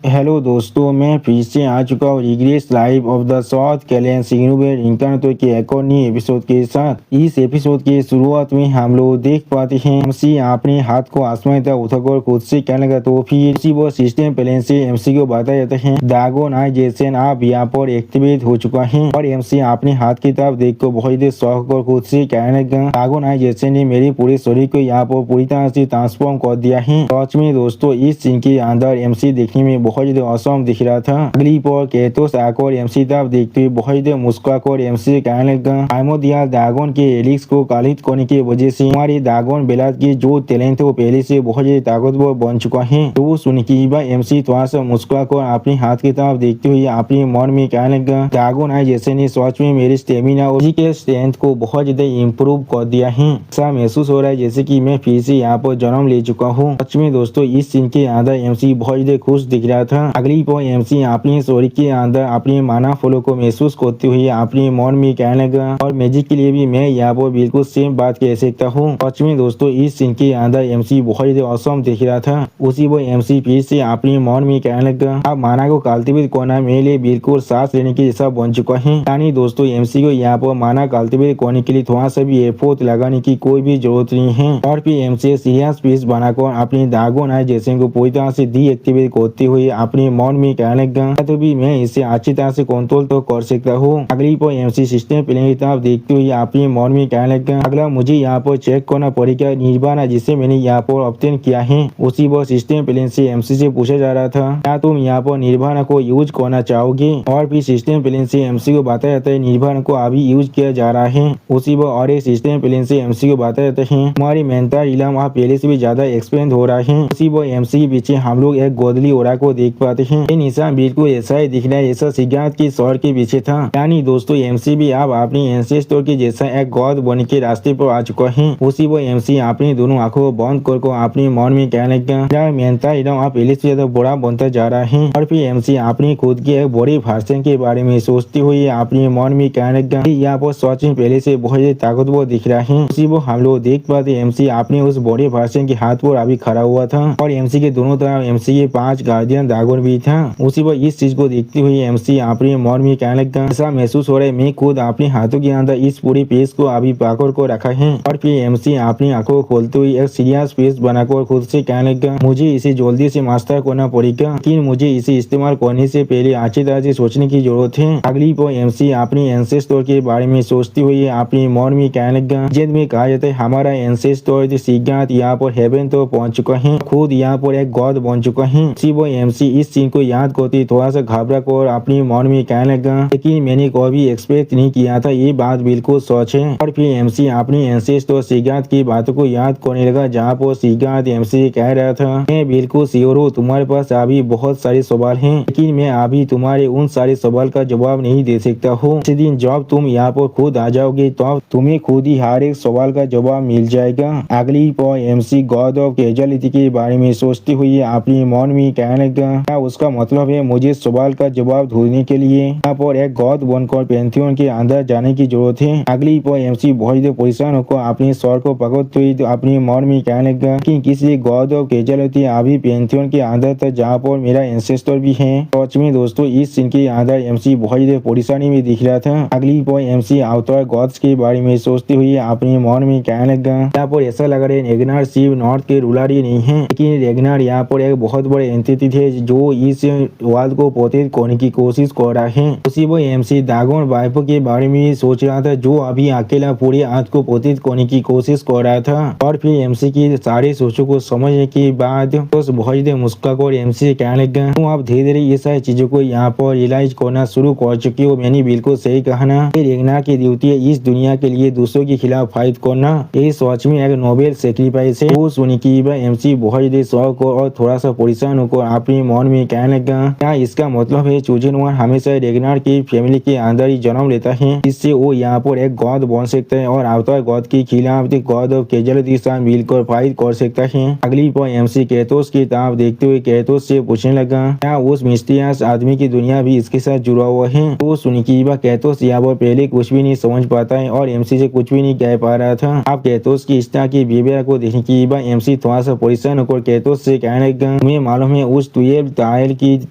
Hello दोस्तों, मैं फिर से आ चुका हूँ रिग्रेस लाइव ऑफ द साउथ कैलियन सिग्नोवेर इंटरनेट के एक और नई एपिसोड के साथ। इस एपिसोड के शुरुआत में हम लोग देख पाते हैं एमसी अपने हाथ को आसमान तक उठाकर खुद से कहने लगा, तो फिर उसी वो सिस्टम प्लेन से एमसी को बताया जाता है दागोनाइजेशन आप यहाँ पर एक्टिवेट हो चुका है। और एमसी अपने हाथ की तरफ देख कर बहुत ही शौक और खुद से कहने लगा, दागोनाइजेशन ने मेरे पूरे शरीर को यहाँ पर पूरी तरह से ट्रांसफॉर्म कर दिया है। सच में दोस्तों, इस सीन के अंदर एमसी देखने में बहुत ही औसम दिख रहा था। अगली पर केतोस आकर एमसी तरफ देखते हुए बहुत ही मुस्कुराकर एमसी से कहने लगा, आइमोदिया दागोन के एलिक्स को कालित करने की वजह से हमारी दागोन बेलाद की जो टैलेंट है वो पहले से बहुत ही ताकतवर बन चुका है। तो सुन के एमसी थोड़ा सा मुस्कुराकर अपने हाथ की तरफ देखते हुए अपने मन में कहने लगा, दागोनाइजेशन ने सच में मेरी स्टेमिना और फिजिकल स्ट्रेंथ को बहुत ज्यादा इम्प्रूव कर दिया है। ऐसा महसूस हो रहा है जैसे कि मैं फिर से यहाँ पर जन्म ले चुका हूँ। सच में दोस्तों, इस सीन के अंदर एमसी बहुत ज्यादा खुश दिख रहा था। अगली पर एमसी अपने शरीर के अंदर अपने माना फलों को महसूस करते हुए अपने मन में कहने लगा, और मैजिक के लिए भी मैं यहाँ पर बिल्कुल सेम बात कह सकता हूँ। सच में दोस्तों, इस सीन के अंदर एमसी बहुत ही औसम दिख रहा था। उसी वो एमसी फिर से अपने मन में कहने लगा, अब माना को कल्टीवेट करना मेरे लिए बिल्कुल सांस लेने के जैसा बन चुका है। यानी दोस्तों, एमसी को यहाँ पर माना कल्टीवेट करने के लिए थोड़ा सा भी एफर्ट लगाने की कोई भी जरूरत नहीं है। और फिर एमसी सीरियस पीस बनाकर अपनी दागोनाइजेशन को पूरी तरह से डीएक्टिवेट करते हुए अपने मन में कहने लगा, तो भी मैं इसे अच्छी तरह से कंट्रोल तो कर सकता हूँ। अगली पर एमसी सिस्टम प्लेन की तरफ देखते हुए अपने मन में कहने लगा, अगला मुझे यहाँ पर चेक करना पड़ेगा निर्वाणा जिसे मैंने यहाँ पर ऑब्टेन किया है। उसी वो सिस्टम प्लेन से एमसी से पूछा जा रहा था, क्या तुम यहाँ पर निर्वाणा को यूज करना चाहोगे। और फिर सिस्टम प्लेन से एमसी को बताया जाता है निर्वाणा को अभी यूज किया जा रहा है। उसी वो और एक सिस्टम प्लेन से एमसी को बताया जाता है, हमारी मेंटल इलम आप पहले से भी ज्यादा एक्सपेंड हो रहा है। उसी वो एमसी के पीछे हम लोग एक गोदली ओरा को देख पाते हैं। ये निशान बिल्कुल ऐसा ही दिख रहा है जैसा सिगारत की शहर के पीछे था। यानी दोस्तों, एमसी भी अब अपनी एंसेस्टर के जैसा एक गॉड बन के रास्ते पर आ चुका है। उसी वो एमसी अपनी दोनों आंखों को बंद कर अपने मन में कहने लगा, मेंटल इलम आप पहले से ज्यादा बड़ा बनता जा रहा है। और फिर एमसी अपनी खुद के एक बड़ी भाषण के बारे में सोचते हुए अपने मन में कहने लगा, यहाँ पर सच में पहले से बहुत ही ताकतवर दिख रहा है। उसी वो हम लोग देख पाते एमसी अपने उस बड़े भाषण के हाथ पर अभी खड़ा हुआ था, और एमसी के दोनों तरफ एमसी के 5 गार्डियन दागोन भी था। उसी पर इस चीज को देखते हुए एमसी अपने मन में कहने लगा, ऐसा महसूस हो रहा है मैं खुद अपने हाथों के अंदर इस पूरी पेज को अभी पाकर को रखा है। और फिर एमसी अपनी आंखों को खोलते हुए एक सीरियस पेज बनाकर खुद से कहने लगा, मुझे इसे जल्दी से मास्टर करना पड़ेगा, लेकिन मुझे इसे इस्तेमाल करने से पहले अच्छी तरह से सोचने की जरूरत है। अगली पर एमसी अपनी एंसेस्टर के बारे में सोचते हुए अपने मन में कहने लगा, जिद में कहा जाता है हमारा एंसेस्टर सिगारत यहाँ पर हेवन तो पहुंच चुका है, खुद यहाँ पर एक गॉड बन चुका है। उसी वो एमसी इस सीन को याद करते थोड़ा सा घबरा कर अपने मन में कहने लगा, लेकिन मैंने कभी एक्सपेक्ट नहीं किया था ये बात बिल्कुल सच है। और फिर एमसी अपनी एंसेस्टर सिगारत की बातों को याद करने लगा, जहाँ पर सिगारत एमसी कह रहा था, मैं बिल्कुल श्योर हूँ तुम्हारे पास अभी बहुत सारे सवाल हैं, लेकिन मैं अभी तुम्हारे उन सारे सवाल का जवाब नहीं दे सकता हूँ। इसी दिन जब तुम यहाँ पर खुद आ जाओगे तो तुम्हें खुद ही हर एक सवाल का जवाब मिल जाएगा। अगली पर एमसी गॉड ऑफ कैजुअलिटी के बारे में सोचते हुए अपने मन में कहने लगा, क्या उसका मतलब है मुझे सवाल का जवाब ढूंढने के लिए यहाँ पर एक गॉड बनकर पैंथियन के अंदर जाने की जरूरत है। अगली पर एमसी बहुत परेशान होकर अपने स्वर को पकड़ते हुए अपने मन में कहने लगा कि किसी गॉड ऑफ कैजुअलिटी अभी पैंथियन के अंदर तक जहाँ पर मेरा एंसेस्टर भी है। सच में दोस्तों, इस सीन के अंदर एमसी बहुत परेशानी में दिख रहा था। अगली पर एमसी अवतार गॉड्स के बारे में सोचते हुए अपने मन में कहने लगा, यहाँ पर ऐसा लग रहा है रेगनार सिर्फ नॉर्थ के रूलर ही नहीं है, लेकिन रेगनार यहाँ पर एक बहुत बड़े एंटिटी थे जो इस वर्ल्ड को प्रोटेक्ट करने की कोशिश कर रहा है। उसी वो एमसी दागोन वाइफ के बारे में सोच रहा था, जो अभी अकेला पूरे अर्थ को प्रोटेक्ट करने की कोशिश कर रहा था। और फिर एमसी की सारी सोचों को समझने के बाद तो बहुत मुस्कुराकर एमसी से कहने लगा, तुम आप धीरे धीरे ये सारी चीजों को यहाँ पर रियलाइज करना शुरू कर चुकी हो। मैंने बिल्कुल सही कहा ना, रेगनार की ड्यूटी है इस दुनिया के लिए दूसरों के खिलाफ फाइट करना। ये सच में एक नोबेल सेक्रीफाइस है। वो सुनी की एमसी बहुत शौक और थोड़ा सा परेशान होकर अपने मन में कहने लगा, क्या इसका मतलब है चूजन वन हमेशा रेगनार की फैमिली के अंदर ही जन्म लेता है, इससे वो यहाँ पर एक गॉड बन सकता है और अवतार गॉड के खिलाफ गॉड ऑफ कैजुअलिटी के साथ मिलकर फाइट कर सकता है। अगली पर एमसी केतोस की तरफ देखते हुए केतोस से पूछने लगा, क्या उस मिस्टीरियस आदमी की दुनिया भी इसके साथ जुड़ा हुआ है। तो सुनिकीबा केतोस यहाँ पर पहले कुछ भी नहीं समझ पाता है और एमसी से कुछ भी नहीं कह पा रहा था। अब केतोस की इस तरह की बिहेवियर को देखने की एमसी थोड़ा सा परेशान होकर केतोस से कहने लगा, तुम्हें मालूम है उस ट्वेल्व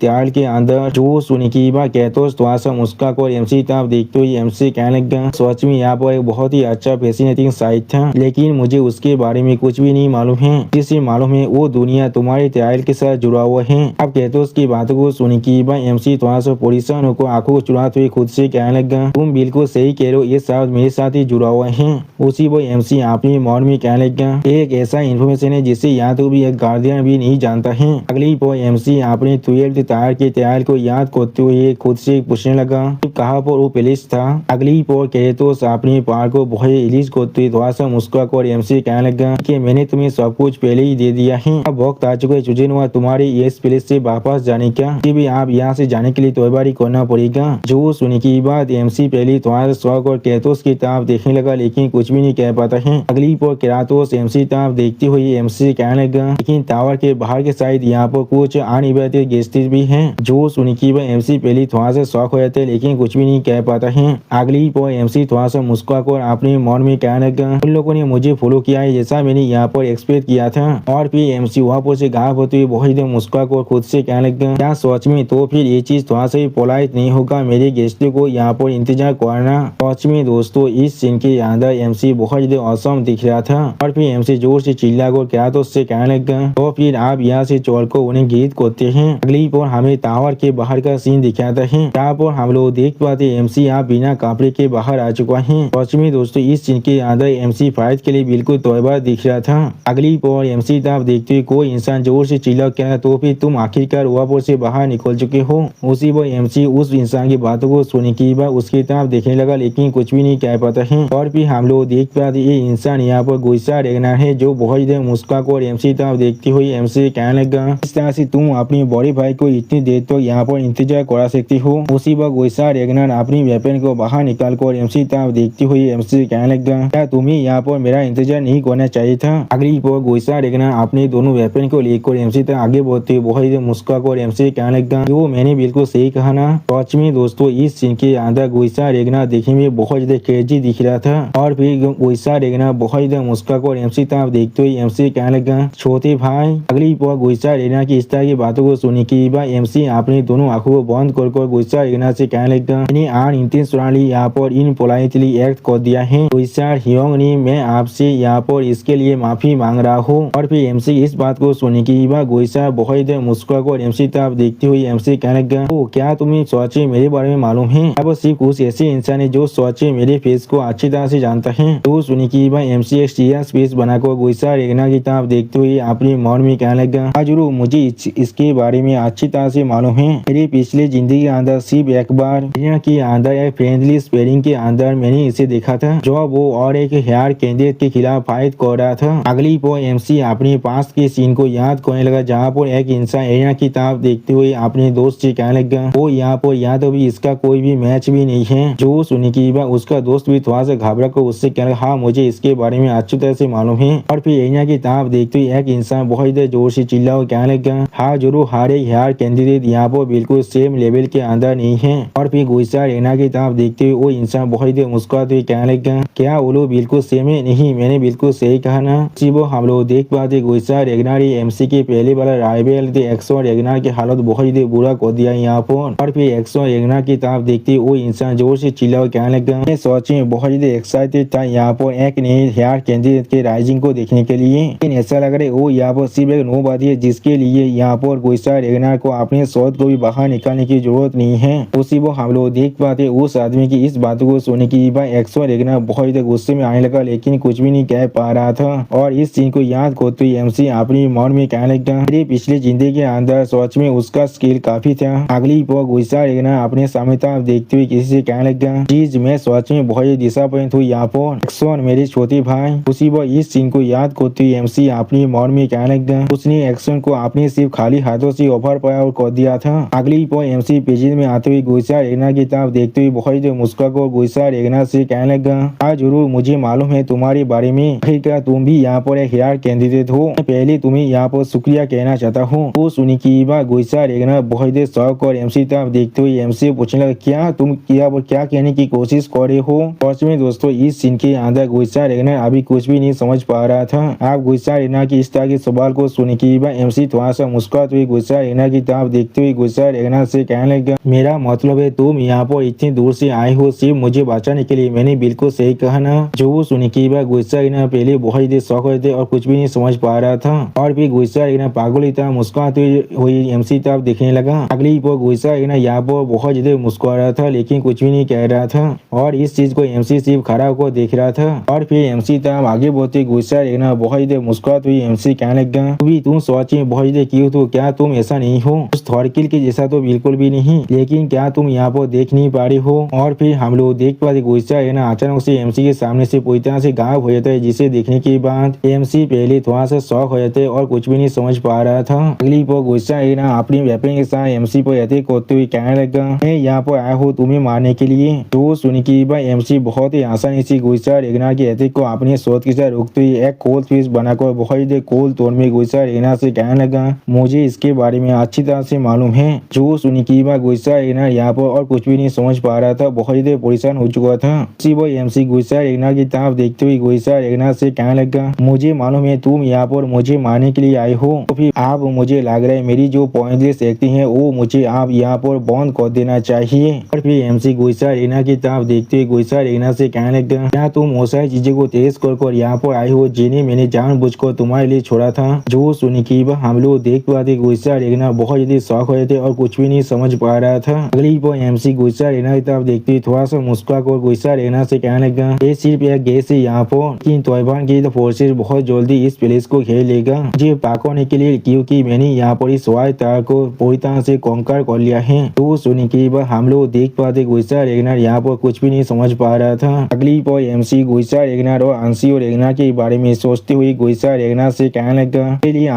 टायल के अंदर जो सुनिकीबा कहतोस थोड़ा सा मुस्का को एमसी तब देखते हुए एमसी कहने लगा सच में यहाँ पर एक बहुत ही अच्छा फैसिनेटिंग साइट था, लेकिन मुझे उसके बारे में कुछ भी नहीं मालूम है। जिसे मालूम है वो दुनिया तुम्हारे ट्रायल के साथ जुड़ा हुआ है। अब कहतोस की बातों को सुनिकीबा एमसी थोड़ा सा पोलिसन को आंखों को चुराते हुए खुद से कहने लगा तुम बिल्कुल सही कह रहे हो, ये सब मेरे साथ ही जुड़ा हुआ है। उसी वो एमसी अपनी मौन में कहने लगा एक ऐसा इन्फॉर्मेशन है जिसे या तो भी एक गार्डियन भी नहीं जानता है। अगली पो एमसी अपने 12th टायर के ट्रायल को याद करते हुए खुद से पूछने लगा कहाँ पर वो पुलिस था। अगली पो कहतोस अपने पार को बहुत रिलीज करते हुए थोड़ा सा मुस्कुरा और एमसी कहने लगा कि मैंने तुम्हें सब कुछ पहले ही दे दिया है। अब वक्त आ चुका है चुजिन हुआ तुम्हारे इस प्लेस से वापस जाने का। भी आप यहाँ से जाने के लिए तैयारी करना पड़ेगा। जो सुनने की बात एमसी पहले थोड़ा शौक और कहतोस की तरफ देखने लगा, लेकिन कुछ भी नहीं कह पाता है। अगली पर केरातोस एमसी तरफ देखते हुए एमसी कहने लगा लेकिन टावर के बाहर के साइड यहाँ पर कुछ अनइनवाइटेड गेस्ट्स भी हैं। जो सुनने की बात एमसी पहले थोड़ा सा शौक हो जाते लेकिन कुछ भी नहीं कह पाता है। अगली पर एमसी थोड़ा सा मुस्कुरा कर अपने मन में कहने लगा उन लोगों ने मुझे फॉलो किया है जैसा मैंने यहाँ पर एक्सपेक्ट किया था। और फिर एमसी वहाँ पर से गायब होते हुए बहुत ही मुस्कुरा कर खुद से कहने लगा क्या सोच में तो फिर ये चीज थोड़ा सा पोलाइट नहीं होगा मेरे गेस्टों को यहाँ पर इंतजार करना। सच में दोस्तों इस सीन के अंदर एमसी बहुत ही औसम दिख रहा था। और फिर एमसी जोर से चिल्ला कर क्या तो उससे कहने लगा तो फिर आप यहाँ से चोर को उन्हें गीत करते हैं। अगली पर हमें टावर के बाहर का सीन दिखाता है। यहाँ पर हम लोग देख पाते एमसी यहाँ बिना कपड़े के बाहर आ चुका है। सच में दोस्तों इस सीन के अंदर एमसी फाइट के लिए बिल्कुल तैयार दिख रहा था। अगली पर एमसी तब देखते हुए कोई इंसान जोर से चिल्ला क्या तो फिर तुम आखिरकार वहाँ से बाहर निकल चुके हो। उसी पर एमसी उस इंसान की बातों को सुनने की बाद उसकी तरफ देखने लगा, लेकिन कुछ भी नहीं कह पाता है। और फिर हम लोग देख पाते ये इंसान यहाँ पर गुस्सा रेगना है जो बहुत देर मुस्का को और एमसी तरफ देखती हुई एमसी कहने लगा इस तरह से तुम अपनी बड़ी भाई को इतनी देर तो यहाँ पर इंतजार करा सकती हो। उसी वक्त गुस्सा रेगनर अपनी वेपन को बाहर निकाल कर एमसी तरफ देखती हुई एमसी कहने लगा क्या तुम्हें यहाँ पर मेरा इंतजार नहीं करना चाहिए था। अगली पर गुस्सा रेगनर अपने दोनों वेपन को लेकर एमसी तक आगे बढ़ते हुए बहुत देर मुस्का कर एमसी कहने लगा वो मैंने बिल्कुल सही कहा ना। सच में दोस्तों इस सीन के अंदर गुस्सा रेगना देखने में बहुत ज्यादा क्रेजी दिख रहा था। और फिर गुस्सा रेगना बहुत ज्यादा मुस्का कर एमसी तरफ देखते हुए एमसी कहने लगा छोटे भाई। अगली पर गुस्सा रेगना की इस तरह की बातों को सुनने के बाद एमसी अपनी दोनों आंखों को बंद कर गुस्सा रेगना से कहने लगा मैंने अनइंटेंशनली यहाँ पर इनपोलाइटली एक्ट कर दिया है। गुस्सा हियोंग ने मैं आपसे यहाँ पर इसके लिए माफी मांग रहा हूँ। और फिर एमसी इस बात को सुनने के बाद गुस्सा बहुत ज्यादा मुस्कुरा कर एमसी तरफ देखते हुए एमसी कहने लगा ओ क्या तुम्हें सोचे मेरे बारे में मालूम है। अब सिर्फ कुछ ऐसे इंसान है जो सोचे मेरे फेस को अच्छी तरह से जानता है। तो सुनी की बात एमसी एक सीरियस फेस बनाकर गुस्सा रेगना की तरफ देखते हुए अपनी मन में कहने लगा जरूर मुझे इसके बारे में अच्छी तरह से मालूम है। मेरी पिछली जिंदगी के अंदर सिर्फ एक बार दुनिया के अंदर एक फ्रेंडली स्पेलिंग के अंदर मैंने इसे देखा था जो वो और एक हेयर कैंडिडेट के खिलाफ फाइट कर रहा था। अगली पर एमसी अपने पास के सीन को याद करने लगा जहाँ पर एक इंसान एरिया की तरफ देखते हुए अपने दोस्त से कहने लगा वो यहाँ पर या तो भी इसका कोई भी मैच भी नहीं है। जो सुनी की बात उसका दोस्त भी थोड़ा सा घबरा कर उससे कहने लगा हाँ मुझे इसके बारे में अच्छी तरह से मालूम है। और फिर एरिया की तरफ देखते हुए एक इंसान बहुत देर जोर से चिल्ला और कहने लगा हाँ जरूर हर एक हेयर कैंडिडेट यहाँ पर बिल्कुल सेम लेवल के अंदर नहीं है। और फिर गुस्सा रेना की तरफ देखते हुए वो इंसान बहुत देर मुस्कुराते हुए कहने लगा क्या वो लोग बिल्कुल सेम है। नहीं मैंने बिल्कुल सही कहा ना। वो हम लोग देख पाते गुस्सा रेगनार एमसी के पहले वाला राइवल थे एक्सो रेगनार की हालत बहुत ही बुरा कर दिया यहाँ पर। और फिर एक्सो रेगनार की तरफ देखते वो इंसान जोर से चिल्ला और कहने लगा मैं सोच में बहुत ही एक्साइटेड था यहाँ पर एक नए हेयर कैंडिडेट के राइजिंग को देखने के लिए, लेकिन ऐसा लग रहा है वो यहाँ पर सिर्फ एक नोबादी है जिसके लिए यहाँ पर गुस्सा रेगनार को अपने शौक को भी बाहर निकालने की जरूरत नहीं है। उसी वो हम लोग देख पाते उस आदमी की इस बात को सुनने की बाद एक्सो रेगनार बहुत ही गुस्से में आने लगा, लेकिन कुछ भी नहीं कह पा रहा था। और इस सीन को याद करते हुए एमसी अपनी मन में कहने लगा मेरी पिछली जिंदगी के अंदर सोच में उसका स्किल काफी था। अगली पर गुस्सा रेगनार अपने सामने तरफ देखते हुए किसी से कहने लगा चीज मैं सोच में बहुत ही डिसअपॉइंट हुई यहाँ पर एक्शन मेरे छोटे भाई। उसी पर इस सीन को याद करते हुए एमसी अपनी मन में कहने लगा उसने एक्शन को अपने सिर्फ खाली हाथों से ओवर पावर कर दिया था। अगली पर एमसी पेजिंग में आते हुए गुस्सा रेगनार की तरफ देखते हुए बहुत ही मुस्कुरा कर गुस्सा रेगनार से कहने लगा हाँ जरूर मुझे मालूम है तुम्हारे बारे में, आखिरकार तुम भी यहाँ पर एक हेयर कैंडिडेट हो। मैं पहले तुम्हें यहाँ पर शुक्रिया कहना चाहता हूँ। तो सुनी की बात गुस्सा रेगनार बहुत देर शौक और एमसी तरफ देखते हुए एमसी पूछने लगा क्या तुम क्या कहने की कोशिश कर रहे हो। सच में दोस्तों इस सीन के अंदर गुस्सा रेगनार अभी कुछ भी नहीं समझ पा रहा था। आप गुस्सा रेगनार की इस तरह के सवाल को सुने की बात एमसी थोड़ा सा मुस्कुरा मुस्कुराते हुए गुस्सा रेगना की तरफ देखते हुए गुस्सा रेगना से कहने लगा, मेरा मतलब है तुम यहाँ पर इतनी दूर से आए हो सिर्फ मुझे बचाने के लिए। मैंने बिल्कुल सही कहा ना। जो वो सुनी की बात गुस्सा रेगना पहले बहुत ही शौक हुए थे और कुछ भी नहीं समझ पा रहा था और फिर गुस्सा रेगना पागल ही था मुस्कुराते हुए एमसी तरफ देखने लगा। अगली पर गुस्सा रेगना यहाँ पर बहुत ज्यादा मुस्कुरा रहा था लेकिन कुछ भी नहीं कह रहा था और इस चीज को एमसी सिर्फ खड़ा होकर देख रहा था और फिर एमसी तरफ आगे बढ़ते गुस्सा रेगना बहुत ज्यादा मुस्कुराते हुए एमसी कहने लगा, तुम सोच में बहुत ज्यादा क्यों तो क्या तुम ऐसा नहीं हो उस थॉरकिल के जैसा तो बिल्कुल भी नहीं, लेकिन क्या तुम यहाँ पर देख नहीं पा रही हो। और फिर हम लोग देख पाते गुस्सा रेगना अचानक से एमसी के सामने से पूरी तरह से गायब हो जाता है, जिसे देखने के बाद एमसी पहले थोड़ा सा शॉक हो जाते और कुछ भी नहीं समझ पा रहा था। अगली पर गुस्सा रेगना अपनी वेपन के साथ एमसी पर अटैक करते हुए कहने लगा, मैं यहाँ पर आया हूँ तुम्हें मारने के लिए। तो सुन के बाद एमसी बहुत ही आसानी से गुस्सा रेगना के अटैक को अपने शॉट के साथ रोकते हुए एक कोल्ड फिश बनाकर बहुत ही कोल्ड तौर में गुस्सा रेगना से कहने लगा, मुझे इसके बारे में अच्छी तरह से मालूम है। जो सुनी की बात गुस्सा रेगना यहाँ पर और कुछ भी नहीं समझ पा रहा था, बहुत ही परेशान हो चुका था। उसी वो एमसी गुस्सा रेगना की तरफ देखते हुए गुस्सा रेगना से कहने लगा, मुझे मालूम है तुम यहाँ पर मुझे मारने के लिए आए हो, तो फिर आप मुझे लग रहा है मेरी जो पॉइंटलेस एक्टिंग है वो मुझे आप यहाँ पर बंद कर देना चाहिए। और फिर एमसी गुस्सा रेगना की तरफ देखते हुए गुस्सा रेगना से कहने लगा, क्या तुम बहुत सारी चीजों को तेज कर यहाँ पर आए हो जिन्हें मैंने जानबूझकर तुम्हारे लिए छोड़ा था। जो सुनी की हम लोग देख पाते गुस्सा रेगना बहुत ज्यादा शौक हुए थे और कुछ भी नहीं समझ पा रहा था। अगली पर एमसी गुस्सा रेगना की तरफ देखते हुए थोड़ा सा मुस्कुरा कर गुस्सा रेगना से कहने लगा, ये सिर्फ एक गैस है यहाँ पर, लेकिन तैवान की तो फोर्सेज बहुत जल्दी इस प्लेस को घेर लेगा मुझे पाकोने के लिए, क्योंकि मैंने यहाँ पर इस वायु तार को पूरी तरह से कॉन्कर कर लिया है। तो सुनी की बात हम लोग देख पाते गुस्सा रेगना यहाँ पर कुछ भी नहीं समझ पा रहा था। अगली पर एमसी गुस्सा रेगना और आंसी और रेगना के बारे में सोचते हुए गुस्सा रेगना से कहने लगा,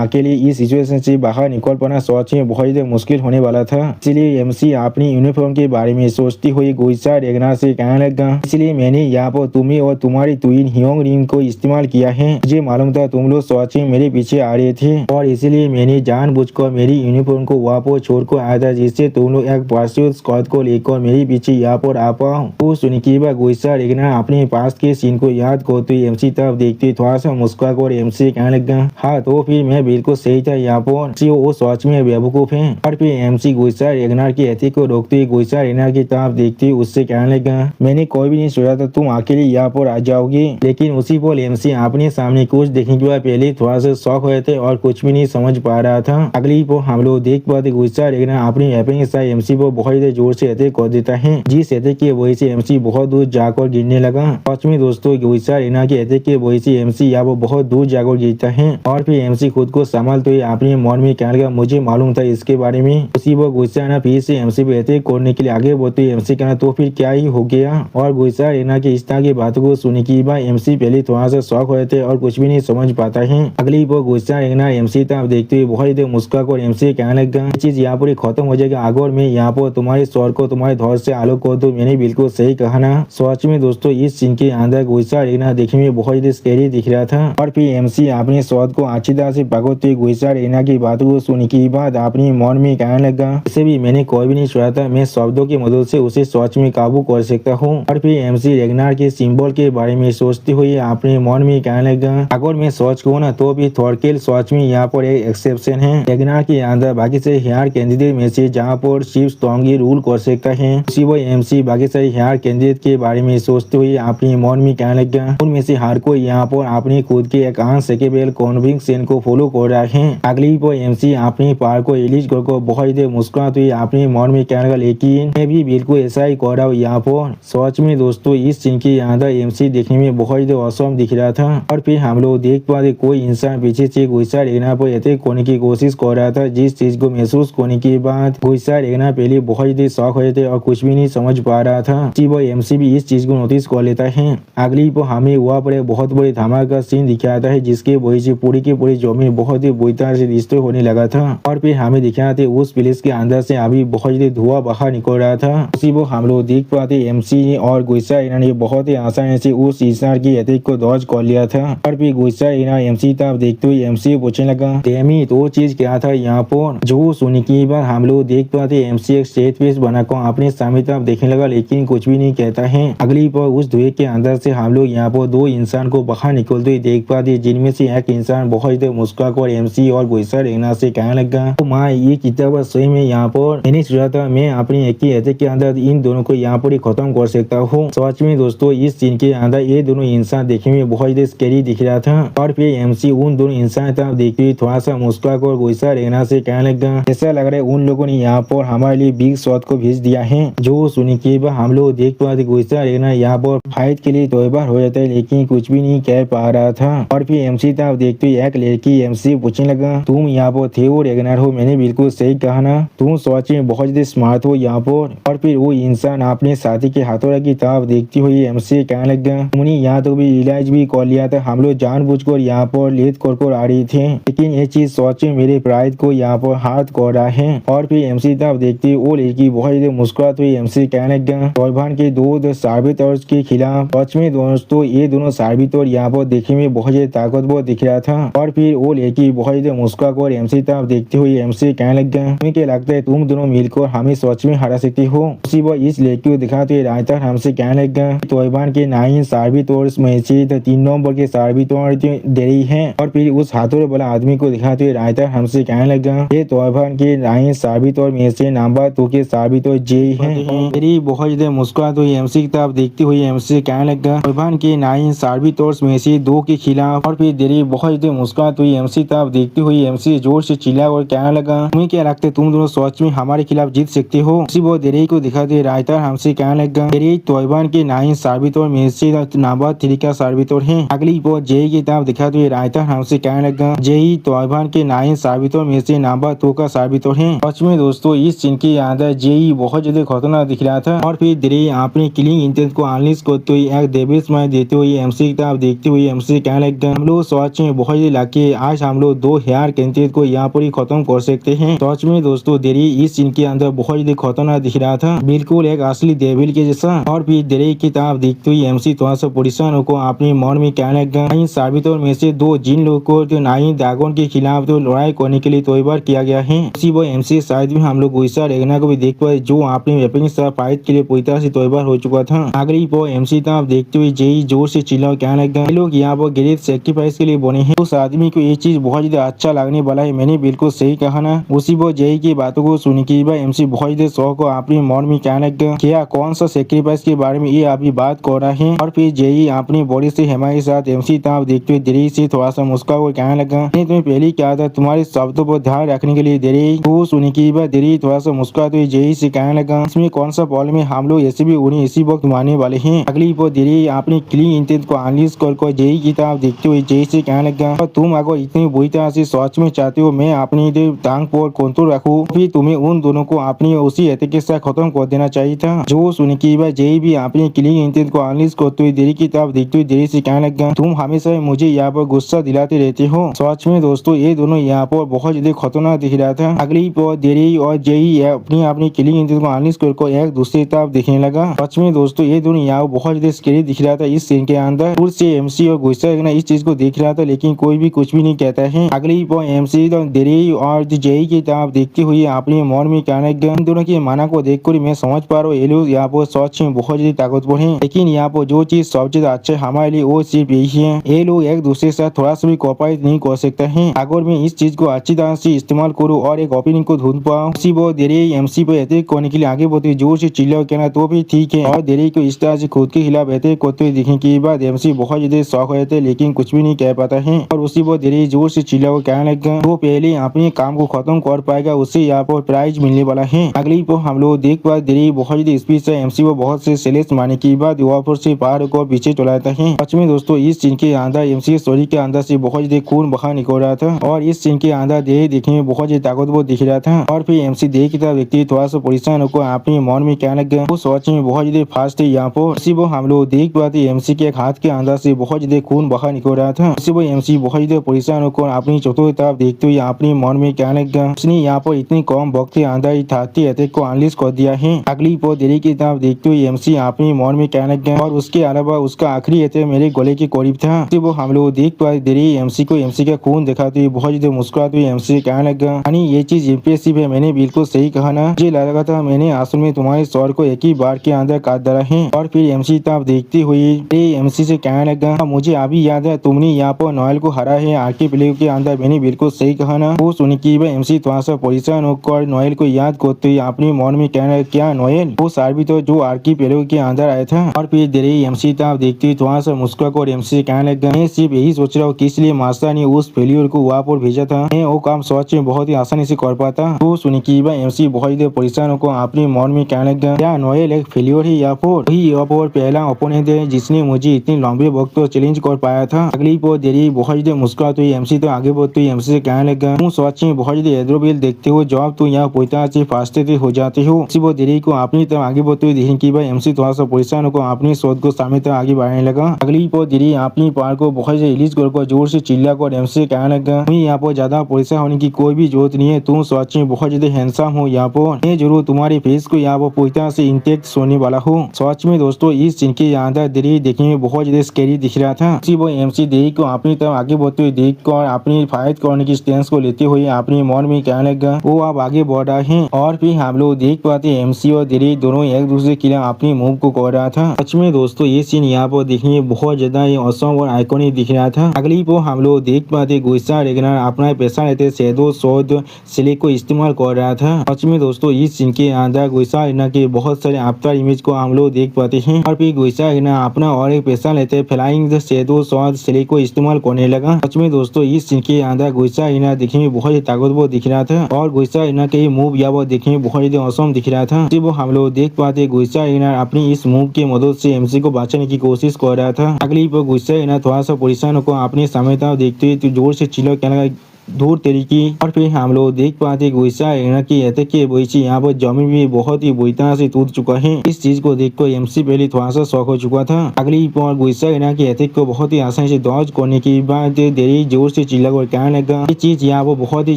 अकेले इस सिचुएशन से बाहर निकल पाना सोच में बहुत ही मुश्किल होने वाला था, इसलिए एमसी अपनी यूनिफॉर्म के बारे में सोचती हुई गुस्सा रेगना से कहने लगा, इसलिए मैंने यहाँ पर तुम्हें और तुम्हारी ट्विन ह्योंग रिंग को इस्तेमाल किया है। मुझे मालूम था तुम लोग सोच में मेरे पीछे आ रहे थे और इसलिए मैंने जानबूझकर मेरी यूनिफॉर्म को वहाँ पर छोड़कर आया था, जिससे तुम लोग एक पार्सूट स्क्वाड को लेकर मेरे पीछे यहाँ पर आ पाओ। तो सुन के बाद गुस्सा रेगना अपने पास के सीन को याद करते हुए एमसी तरफ देखते थोड़ा सा मुस्कुरा कर एमसी कहने लगा, हाँ तो फिर मैं बिल्कुल सही था यहाँ पर, वो सोच में बेवकूफ है। और फिर एमसी गुस्सा रेगना की एथिक को रोकते हुए गुस्सा रेगना की तरफ देखते हुए उससे कहने लगा, मैंने कोई भी नहीं सोचा था तुम अकेले यहाँ पर आ जाओगे। लेकिन उसी पर एमसी अपने सामने कुछ देखने के बाद पहले थोड़ा सा शौक हुए थे और कुछ भी नहीं समझ पा रहा था। अगली पर हम लोग देख पाते गुस्सा रेगना अपनी वेपन के साथ एमसी पर बहुत ही जोर से अटैक कर देता है, जिस अटैक की वजह से एमसी बहुत दूर जाकर गिरने लगा। सच में दोस्तों गुस्सा रेगना के अटैक की वजह से एमसी यहाँ पर बहुत दूर जाकर गिरता है और फिर एमसी खुद को संभालते हुए अपने मन में कहने लगा, मुझे मालूम था इसके बारे में। उसी पर गुस्सा रेगना फिर से एमसी पे अटैक करने के लिए आगे बढ़ते एमसी कहना तो फिर क्या ही हो गया। और गुस्सा रेगना की इस तरह की बातों को सुनने के बाद एमसी पहले थोड़ा सा शौक हुए थे और कुछ भी नहीं समझ पाता है। अगली पर गुस्सा रेगना एमसी तरफ देखते हुए बहुत ही मुस्कुरा कर एमसी कहने लगा, चीज यहाँ पर खत्म हो जाएगा अगर मैं यहाँ पर तुम्हारे स्वर को तुम्हारे धौर से आलोक कर दूं। मैंने बिल्कुल सही कहा ना। सच में दोस्तों इस सीन के अंदर गुस्सा रेगना देखने में बहुत ही स्कैरी दिख रहा था और फिर एमसी अपने स्वाद को अच्छी तरह से पकड़ते हुए गुस्सा रेगना की बातों को सुनने के बाद अपनी मन में कहने लगा, इसे भी मैंने कोई भी नहीं सोचा था मैं शब्दों की मदद से उसे सोच में काबू कर सकता हूँ। और फिर एमसी रेगनार के सिंबल के बारे में सोचते हुए अपने मन में कहने लगा, अगर मैं सोच कहूँ ना तो भी थॉरकिल सोच में यहाँ पर एक एक्सेप्शन है। रेगनार के अंदर बाकी से हेयर कैंडिडेट में से जहाँ पर शिव स्ट्रॉन्गली रूल कर सकता है, उसी वो एमसी बाकी सारे हेयर कैंडिडेट के बारे में सोचते हुए अपने मन में कहने लगा, उनमें से हर कोई यहाँ पर अपनी खुद के एक अनसेकेबल कन्विक्शन को फॉलो कर रहा है। अगली पर एमसी अपनी पार को रिलीज कर बहुत ही मुस्कुराते हुए अपने मन में कहने लगा, लेकिन मैं भी बिल्कुल ऐसा ही कर रहा हूँ यहाँ पर। सच में दोस्तों इस सीन के अंदर एमसी देखने में बहुत ही औसम दिख रहा था और फिर हम लोग देख पाते कोई इंसान पीछे से गुस्सा रेगना पर अटैक करने की कोशिश कर रहा था, जिस चीज को महसूस करने के बाद गुस्सा रेगना पहले बहुत ही शौक हुए थे और कुछ भी नहीं समझ पा रहा था। वो एमसी भी इस चीज को नोटिस कर लेता है। अगली पर हमें वहाँ पर बहुत बड़ी धमाका सीन दिखाता है, जिसके वजह से पूरी की पूरी जमीन बहुत ही बुरी तरह से डिस्ट्रॉय होने लगा था और फिर हमें दिखाते उस प्लेस के अंदर से अभी बहुत ही धुआं बाहर निकल रहा था। उसी वो हम लोग देख पाते एमसी और गुस्सा रेगना ने बहुत ही आसानी से उस इंसान की अटैक को डॉज कर लिया था और फिर गुस्सा रेगना एमसी तरफ देखते हुए एमसी पूछने लगा, डेमी तो चीज क्या था यहाँ पर। जो सुनने की बात हम लोग देख पाते एमसी एक स्टेट पीस बनाकर अपने सामने तरफ देखने लगा, लेकिन कुछ भी नहीं कहता है। अगली पर उस धुएं के अंदर से हम लोग यहाँ पर दो इंसान को बाहर निकलते हुए देख पाते, जिनमें से एक इंसान बहुत ही मुस्कुरा कर एमसी और गुस्सा रेगना से कहने लगा, तो माँ ये किताब सही में यहाँ पर मैंने सोचा था मैं अपनी एक ही अटैक के अंदर इन दोनों को यहाँ पर ही खत्म कर सकता हूँ। सच में दोस्तों इस सीन के अंदर ये दोनों इंसान देखने में बहुत ही स्कैरी दिख रहा था। और फिर एमसी उन दोनों इंसान था देखते थोड़ा सा मुस्कुरा कर गुस्सा रहना से कहने लगा, ऐसा लग रहा है उन लोगों ने यहाँ पर हमारे लिए बिग शॉट को भेज दिया है। जो सुनी के बाद हम लोग देख पाते गुस्सा रहना यहाँ पर फाइट के लिए तैयार हो जाता है, लेकिन कुछ भी नहीं कह पा रहा था। और फिर एमसी था देखते एक लड़की एमसी पूछने लगा, तुम यहाँ पर थे और रेगनर हो? मैंने बिल्कुल सही कहा ना, तुम सच में बहुत ज्यादा स्मार्ट हो यहाँ पर। और फिर वो इंसान अपने साथी के हाथों की तरफ देखती हुई एमसी कहने लगा, तुमने यहाँ तो भी रियलाइज भी कर लिया था हम लोग जानबूझकर यहाँ पर लेट कर आ रही थे, लेकिन ये चीज सच में मेरे प्राइड को यहाँ पर हाथ कर रहा है। और फिर एमसी तब देखती वो लड़की बहुत ज्यादा मुस्कुराती हुई एमसी कहने लगा, तौबान के दो साबित और के खिलाफ। सच में दोस्तों ये दोनों साबित और यहाँ पर देखने में बहुत ज्यादा ताकतवर दिख रहा था। और फिर वो लड़की बहुत ज्यादा मुस्कुरा कर एमसी तब देखते हुए एमसी कहने लगा, तुम्हें क्या लगता है तुम दोनों मिलकर हमें सच में हरा सकती हो? उसी वक्त इस लड़की को दिखाते हुए रायता हमसे कहने लगा, तौबान के 9 साबित और में से 3 नंबर के साबित और दे रही है। और फिर उस हाथों वाला आदमी को दिखाते हुए रायता हमसे कहने लगा, ये तौबान के 9 साबित और में से नंबर 2 के साबित और जे है। मेरी बहुत ज्यादा मुस्कुराते हुई एमसी की तरफ देखती हुई एमसी कहने लगा, तौबान के 9 साबित और में से 2 के खिलाफ। और फिर देरी बहुत ज्यादा मुस्कुराती हुई एमसी तरफ देखती हुई एमसी जोर से चिल्ला और कहने लगा, तुम्हें क्या लगता है तुम दोनों सच में हमारे खिलाफ जीत सकते हो? उसी वो देरी को दिखाते हुए रायता हमसे कहने लगा, देरी तौबान के 9 साबित और में से नंबर 3 का साबित और है। अगली वो जेई की तरफ दिखाते हुए रायता हमसे कहने लगा, जेई तौबान के 9 साबित और में से नंबर 2 का साबित और है। सच में दोस्तों इस सीन के अंदर जेई बहुत ज्यादा खतरनाक दिख रहा था। और फिर देरी अपनी किलिंग इंटेंट को अनलिस्ट करते हुए एक डेविल स्माइल देते हुए एमसी की तरफ देखते हुए एमसी कहने लगा, हम लोग सच में बहुत ज्यादा लकी, आज हम लोग 2 हेयर कैंडिडेट को यहाँ पर ही खत्म कर सकते हैं। सच में दोस्तों देरी इस सीन के अंदर बहुत ज्यादा खतरनाक दिख रहा था, बिल्कुल एक असली डेविल के जैसा। और फिर देरी की तरफ देखते हुए एमसी थोड़ा सा परेशान को अपनी मन में कहने लगा, 9 साबितों में से 2 जिन लोगों को 9 ड्रैगन के खिलाफ तो लड़ाई करने के लिए तैयार किया गया है। उसी वो एमसी शायद में हम लोग गुस्सा रेगना को भी देख पाए जो अपने वेपन के साथ फाइट के लिए पूरी तरह से तैयार हो चुका था। अगली वो एमसी तरफ देखते हुए जेई जोर से चिल्ला कहने लगा, ये लोग यहाँ पर ग्रेट सेक्रीफाइस के लिए बने हैं। उस आदमी को ये चीज बहुत ज्यादा अच्छा लगने वाला है, मैंने बिल्कुल सही कहा ना। उसी वो जेई की बातों को सुन के एमसी बहुत ज्यादा शौक को अपने मन में कहने लगा, क्या कौन सा सेक्रीफाइस के बारे में ये अभी बात कर रहा है? और फिर जेई अपनी बॉडी से हमारे साथ एमसी तरफ देखते हुए देरी से थोड़ा सा मुस्कुरा और कहने लगा, मैंने तुम्हें पहले कहा था तुम्हारे शब्दों पर ध्यान रखने के लिए देरी। तो सुनी की बात देरी थोड़ा सा मुस्कुराते हुए जेई से कहने लगा, इसमें कौन सा प्रॉब्लम है, हम लोग ऐसे भी उन्हें इसी वक्त मारने वाले हैं। अगली वो देरी अपनी क्लीन इंटेंट को अनलिस्ट कर जेई की तरफ देखते हुए जेई से कहने लगा, तुम अगर इतनी बुरी तरह से सच में चाहते हो मैं अपनी टांग पर कंट्रोल रखूं, फिर तुम्हें उन दोनों को अपनी उसी अटैक के साथ खत्म कर देना चाहिए था। जो सुनी की बात जेई भी अपनी क्लीन इंटेंट को अनलिस्ट करते हुए देरी की तरफ देखते हुए देरी से कहने लगा, तुम हमेशा मुझे यहाँ पर गुस्सा दिलाते रहते हो। सच में दोस्तों ये दोनों यहाँ पर बहुत ज्यादा खतरनाक दिख रहा था। अगली पर देरी और जेई अपनी क्लीन इंटेंट को अनलिस्ट कर एक दूसरी तरफ दिखने लगा। सच में दोस्तों ये दोनों यहाँ बहुत ज्यादा स्कैरी दिख रहा था इस सीन के अंदर। दूर से एमसी और गुस्सा इस चीज को देख रहा था, लेकिन कोई भी कुछ भी नहीं कहता है। अगली पर एमसी देरी और जेई की तरफ देखते हुए अपने मन में कहने लगा, इन दोनों की माना को देखकर मैं समझ पा रहा हूँ ये लोग यहाँ पर सच में बहुत ज्यादा ताकतवर है, लेकिन यहाँ पर जो चीज सबसे ज्यादा अच्छा हमारे लिए वो सिर्फ यही है, ये लोग एक दूसरे के साथ थोड़ा सा भी कोऑपरेट नहीं कर सकते हैं। अगर मैं इस चीज को अच्छी तरह से इस्तेमाल करूँ और एक ओपनिंग को ढूंढ पाऊँ, उसी वो देरी एमसी पर अटैक करने के लिए आगे बढ़ते जोर से चिल्ला कहना तो भी ठीक है। और देरी को इस तरह से खुद के खिलाफ अटैक करते हुए दिखने के बाद एमसी बहुत ज्यादा शौक हो जाते लेकिन कुछ भी नहीं कह पाता है। और उसी वो देरी जोर से चिल्ला कहने लगा, वो पहले अपने काम को खत्म कर पाएगा उससे यहाँ पर प्राइज मिलने वाला है। अगली को हम लोग देख पा देरी बहुत ज्यादा स्पीड से एमसी को बहुत से सेलेक्ट मारने के बाद वहाँ पर से पार को पीछे चला जाता है। सच में दोस्तों इस सीन के अंदर एमसी स्टोरी के अंदर से बहुत ज्यादा खून बाहर निकल रहा था और इस सीन के अंदर देरी देखने में बहुत ज्यादा ताकतवर दिख रहा था। और फिर एमसी देरी की तरफ व्यक्ति थोड़ा सा परेशान होकर अपने मन में कहने लगा, वो सच में बहुत ज्यादा फास्ट है यहाँ पर। इसी वो हम लोग देख पाते एमसी के हाथ के अंदर से बहुत ज्यादा खून बाहर निकल रहा था। इसी वो एमसी बहुत ज्यादा परेशान होकर अपनी चौथी तरफ देखते हुए अपने मन में कहने लगा, उसने यहाँ पर इतनी कम वक्त के अंदर ही थाती अटैक को अनलिस्ट कर दिया है। अगली पर देरी की तरफ देखते हुए एमसी अपने मन में कहने लगा, और उसके अलावा उसका आखिरी अटैक मेरे गले के करीब था। इसी वो हम लोग देख पाते देरी एमसी को एमसी का खून दिखाते हुए बहुत ज्यादा मुस्कुराते हुए एमसी कहने लगा, यानी ये चीज इम्प्रेसिव है, मैंने बिल्कुल सही कहा ना, मुझे लगा था मैंने असल में तुम्हारे सर को एक ही बार के अंदर काट डाला है। और फिर एमसी तरफ देखते हुए एमसी से कहने लगा, मुझे अभी याद है तुमने यहाँ पर नोएल को हरा है आरके प्ले के अंदर, मैंने बिल्कुल सही कहा। बहाना। वो सुन के एमसी थोड़ा सा परेशान होकर नोएल को याद करते हुए अपने मन में कहना है, क्या नोएल वो सार्बी तो जो आरकी पेलो के अंदर आया था। और फिर देर एमसी तब देखते हुए थोड़ा सा मुस्कुरा कर एमसी से कहने लगा, मैं सिर्फ यही सोच रहा हूँ किस लिए मास्टर ने उस फेलियर को वहाँ पर भेजा था। मैं वो काम सच में बहुत ही आसानी से कर पाता। तो सुन के एमसी बहुत ही परेशान होकर अपने मन में कहने लगा, क्या नोएल एक फेलियर ही यहाँ पर वही यहाँ पर पहला ओपोनेंट है जिसने मुझे इतने लंबे वक्त तो चैलेंज कर पाया था। अगली पर देरी बहुत ही मुस्कुराते हुए एमसी तो आगे बढ़ते हुए एमसी से कहने लगा, तुम सच में बहुत ही एड्रोबिल देखते हो जब तुम यहाँ पैसा से फास्ते हो जाते हो। वो देरी को अपनी तरफ आगे बढ़ते हुए देखें कि भाई एमसी थोड़ा सा परेशान होकर अपनी शोध को सामने तक आगे बढ़ाने लगा। अगली पर देरी अपनी पार को बहुत से रिलीज कर जोर से चिल्ला कर एमसी से कहने लगा, तुम्हें यहाँ पर ज्यादा परेशान होने की कोई भी जरूरत नहीं है। तुम सच में बहुत ज्यादा हैंडसम हो। यहाँ पर मैं जरूर तुम्हारे फेस को यहाँ पर पैसा से इंटेक्ट सोने वाला हूँ। सच में दोस्तों इस सीन के अंदर देरी देखने में बहुत ज्यादा स्कैरी दिख रहा था। वो एमसी देरी को अपनी तरफ आगे बढ़ते हुए देख कर अपनी फाइट करने की स्टेंस को लेते हुए अपने मन में कहने लगा, वो अब आगे बढ़ रहा है। और फिर हम लोग देख पाते एमसी और देरी दोनों एक दूसरे के लिए अपनी मूव को कर रहा था। सच में दोस्तों ये सीन यहाँ पर देखने में बहुत ज्यादा औसम और आइकॉनिक दिख रहा था। अगली पर हम लोग देख पाते गुस्सा रेगनर अपना पैसा लेते शैडो शोध सिले को इस्तेमाल कर रहा था। सच में दोस्तों इस सीन के अंदर गुस्सा रेगनर के बहुत सारे आफ्टर इमेज को हम लोग देख पाते हैं। और फिर गुस्सा रेगनर अपना और एक पैसा लेते फ्लाइंग शैडो शोध सिले को इस्तेमाल करने लगा। सच में दोस्तों इस सीन के अंदर गुस्सा रेगनर देखने में बहुत ही ताकतवर दिख रहा था। और गुस्सा रेगनर के मूव या वो देखने में बहुत ही औसम दिख रहा था। वो हम लोग देख पाते गुस्सा रेगनर अपनी इस मूव की मदद से एमसी को बचाने की कोशिश कर रहा था। अगली पर गुस्सा रेगनर थोड़ा सा परेशान होकर अपने सामने देखते हुए तो जोर से चिल्ला कहने लगा, दूर तरीकी। और फिर हम लोग देख पाते गुस्सा रेगनर की एतक के बोईची यहाँ पर जमीन भी बहुत ही बुरी तरह से टूट चुका है। इस चीज को देखकर एमसी पहले थोड़ा सा शौक हो चुका था। अगली पर गुस्सा रेगनर की एतक को बहुत ही आसानी से डॉज करने की बाद देरी जोर से चिल्ला कर कहने लगा, ये चीज यहाँ पर बहुत ही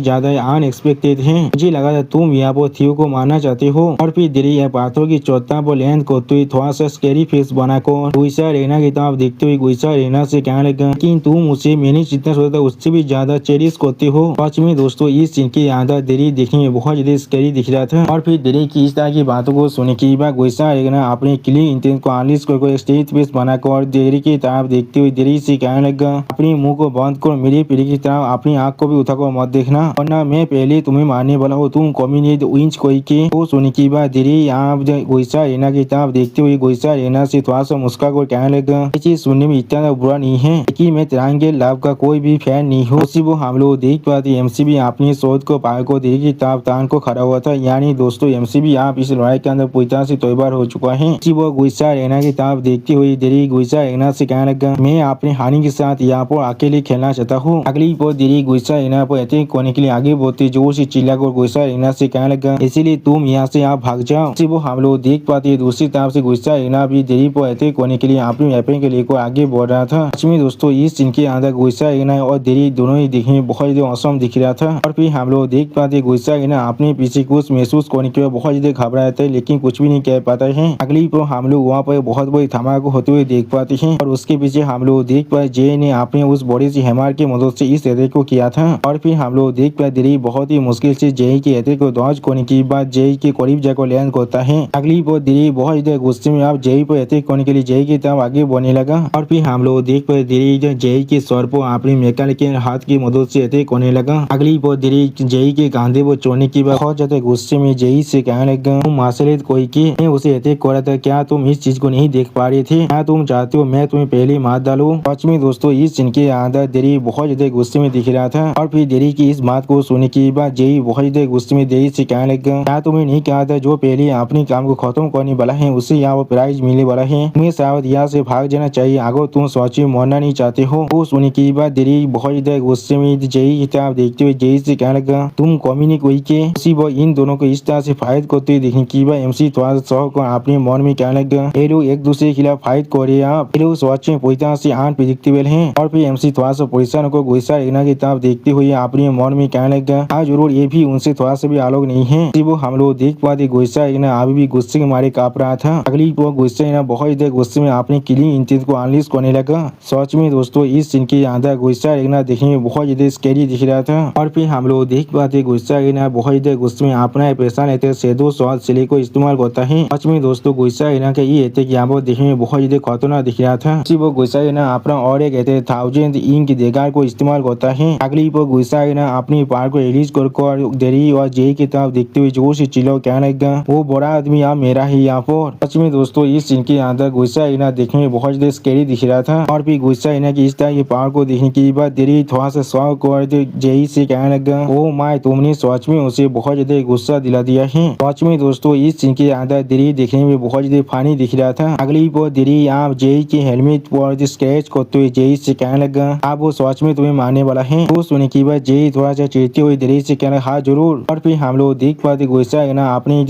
ज्यादा अनएक्सपेक्टेड है। मुझे लगा था तुम यहाँ पर थियो को मारना चाहते हो। और फिर देरी यह पाथर की चौथा पर लैंड करते हुए थोड़ा सा स्कैरी फेस बनाकर गुस्सा रेगनर की तरफ देखते हुए गुस्सा रेगनर से कहने लगा, लेकिन तुम मुझे मैंने जितना सोचा था उससे भी ज्यादा चेरिश करते हो। सच में दोस्तों इस सीन के अंदर देरी देखने में बहुत ज्यादा स्कैरी दिख रहा था। और फिर देरी की इस तरह की बातों को सुनने के बाद गुस्सा रेगनर अपने क्लीन इंटेंट को अनलिस्ट कर स्टेज पेस बनाकर देरी की तरफ देखते हुए देरी से कहने लगा, अपने मुंह को बंद कर मेरे पीढ़ी की तरफ अपनी आंख को भी उठाकर मत देखना, वरना मैं पहले तुम्हें मारने वाला हूँ। तुम कम्युनिट विंच कोई के। वो सुनने के बाद देरी आप गुस्सा रेगनर की तरफ देखते हुए गुस्सा रेगनर से थोड़ा सा मुस्कुरा कर कहने लगा, ये चीज सुनने में इतना बुरा नहीं है, लेकिन मैं तिरंगे लाभ का कोई भी फैन नहीं हूँ। उसी वो हम लोग देख पाते एमसी भी अपनी शोध को पार को देरी की तरफ तान को खड़ा हुआ था। यानी दोस्तों एमसी भी आप इस लड़ाई के अंदर पूरी तरह से तैयार हो चुका है। वो गुस्सा रेगनर की तरफ देखते हुए देरी गुस्सा रेगनर से कहने लगा, मैं अपने हानि के साथ यहाँ पर अकेले खेलना चाहता हूँ। अगली पर देरी गुस्सा रेगनर पर अटैक करने के लिए आगे बढ़ते जोर से चिल्ला कर गुस्सा रेगनर से कहने लगा, इसीलिए तुम यहाँ से आप भाग जाओ। वो हम लोग देख पाते दूसरी तरफ से गुस्सा रेगनर भी देरी पर अटैक करने के लिए अपनी वेपन के लेकर आगे बढ़ रहा था। सच में दोस्तों इस सीन के अंदर गुस्सा रेगनर और देरी दोनों ही देखने में बहुत ज्यादा औसम दिख रहा था। और फिर हम लोग देख पाते गुस्सा रेगनर अपने पीछे कुछ महसूस करने के बाद बहुत ज्यादा घबराया था, लेकिन कुछ भी नहीं कह पाता है। अगली पर हम लोग वहाँ पर बहुत बड़ी धमाका होते हुए देख पाते हैं। और उसके पीछे हम लोग देख पाए जे ने अपने उस बड़ी सी हैमर की मदद से इस अटैक को किया था। और फिर हम लोग देख पाए देरी बहुत ही मुश्किल से जे के अटैक को डॉज करने के बाद जे के करीब जाकर लैंड करता है। अगली पर देरी बहुत ज्यादा गुस्से में आप जे पर अटैक करने के लिए जे की तरफ आगे बढ़ने लगा। और फिर हम लोग देख पाए देरी जे के सर पर अपने मैकेनिक के हाथ की मदद से अटैक करने लगा। अगली पर देरी जे के कांधे पर चढ़ने के बाद बहुत ज्यादा गुस्से में जे से कहने लगा, तुम मार्शल कोई के मैं उसे अटैक कर रहा था, क्या तुम इस चीज को नहीं देख पा रहे थे? क्या तुम चाहते हो मैं तुम्हें पहले मार डालूं? सच में दोस्तों इस सीन के अंदर देरी बहुत ज्यादा गुस्से में दिख रहा था। और फिर देरी की इस बात को सुनने के बाद जे बहुत ज्यादा गुस्से में देरी से कहने लगा, क्या तुम्हें नहीं कहा था जो पहले अपने काम को खत्म करने वाला है उसे यहाँ प्राइज मिलने वाला है? तुम्हें शायद यहाँ से भाग जाना चाहिए अगर तुम सच में मरना नहीं चाहते हो। वो सुनने के बाद देरी बहुत ज्यादा गुस्से में जे की तरफ देखते हुए जे से कहने लगा, तुम कम्युनिक कोई के। उसी वो इन दोनों को इस तरह से फाइट करते हुए देखने की बाद एमसी थोड़ा सा अपने मन में कहने लगा, ये लोग एक दूसरे के खिलाफ फाइट कर रहे हैं, आप ये लोग सच में पूरी तरह से अनप्रेडिक्टेबल हैं। और फिर एमसी थोड़ा सा परेशान होकर गुस्सा रेगनर की तरफ देखते हुए अपने मन में कहने लगा, हाँ जरूर ये भी उनसे थोड़ा सा भी अलग नहीं है। वो हम लोग देख पाते गुस्सा रेगनर अभी भी गुस्से के मारे कांप रहा था। अगली वो गुस्सा रेगनर बहुत ज्यादा गुस्से में अपने किलिंग इंटेंट को अनलिस्ट करने लगा। सच में दोस्तों इस सीन के अंदर गुस्सा रेगनर देखने में बहुत ज्यादा स्कैरी स्केरी दिख रहा था। और फिर हम लोग देख पाते गुस्सा हिना बहुत ज्यादा गुस्से में अपना पैसा लेते शैडो शॉट सिले को इस्तेमाल करता है। सच में दोस्तों गुस्सा हिना के ये थे कि यहाँ पर देखने में बहुत ज्यादा खतरनाक दिख रहा था। वो गुस्सा हिना अपना और एक 1000 इंक देगार को इस्तेमाल करता है। अगली पर गुस्सा हिना अपनी पार को रिलीज कर देरी और जेई की तरफ देखते हुए जोर से चिल्लाओ कहने लगा, वो बड़ा आदमी आप मेरा ही यहाँ पर। सच में दोस्तों इस सीन के अंदर गुस्सा हिना देखने में बहुत ज्यादा स्केरी दिख रहा था। और फिर गुस्सा हिना की इस तरह की पावर को देखने के बाद देरी थोड़ा सा शौक और जेई से कहने लगा, ओ माय तुमने सच में उसे बहुत ज्यादा गुस्सा दिला दिया है। सच में दोस्तों इस सीन के अंदर देरी देखने में बहुत ज्यादा फानी दिख रहा था। अगली पर देरी आप जेई के हेलमेट पर स्क्रैच करते हुए जेई से कहने लगा, आप वो सच में तुम्हें मारने वाला है। तो सुनने के बाद जेई थोड़ा सा चिढ़ते हुए देरी से कहना हाँ जरूर। और फिर हम लोग देख पाते गुस्सा हिना अपनी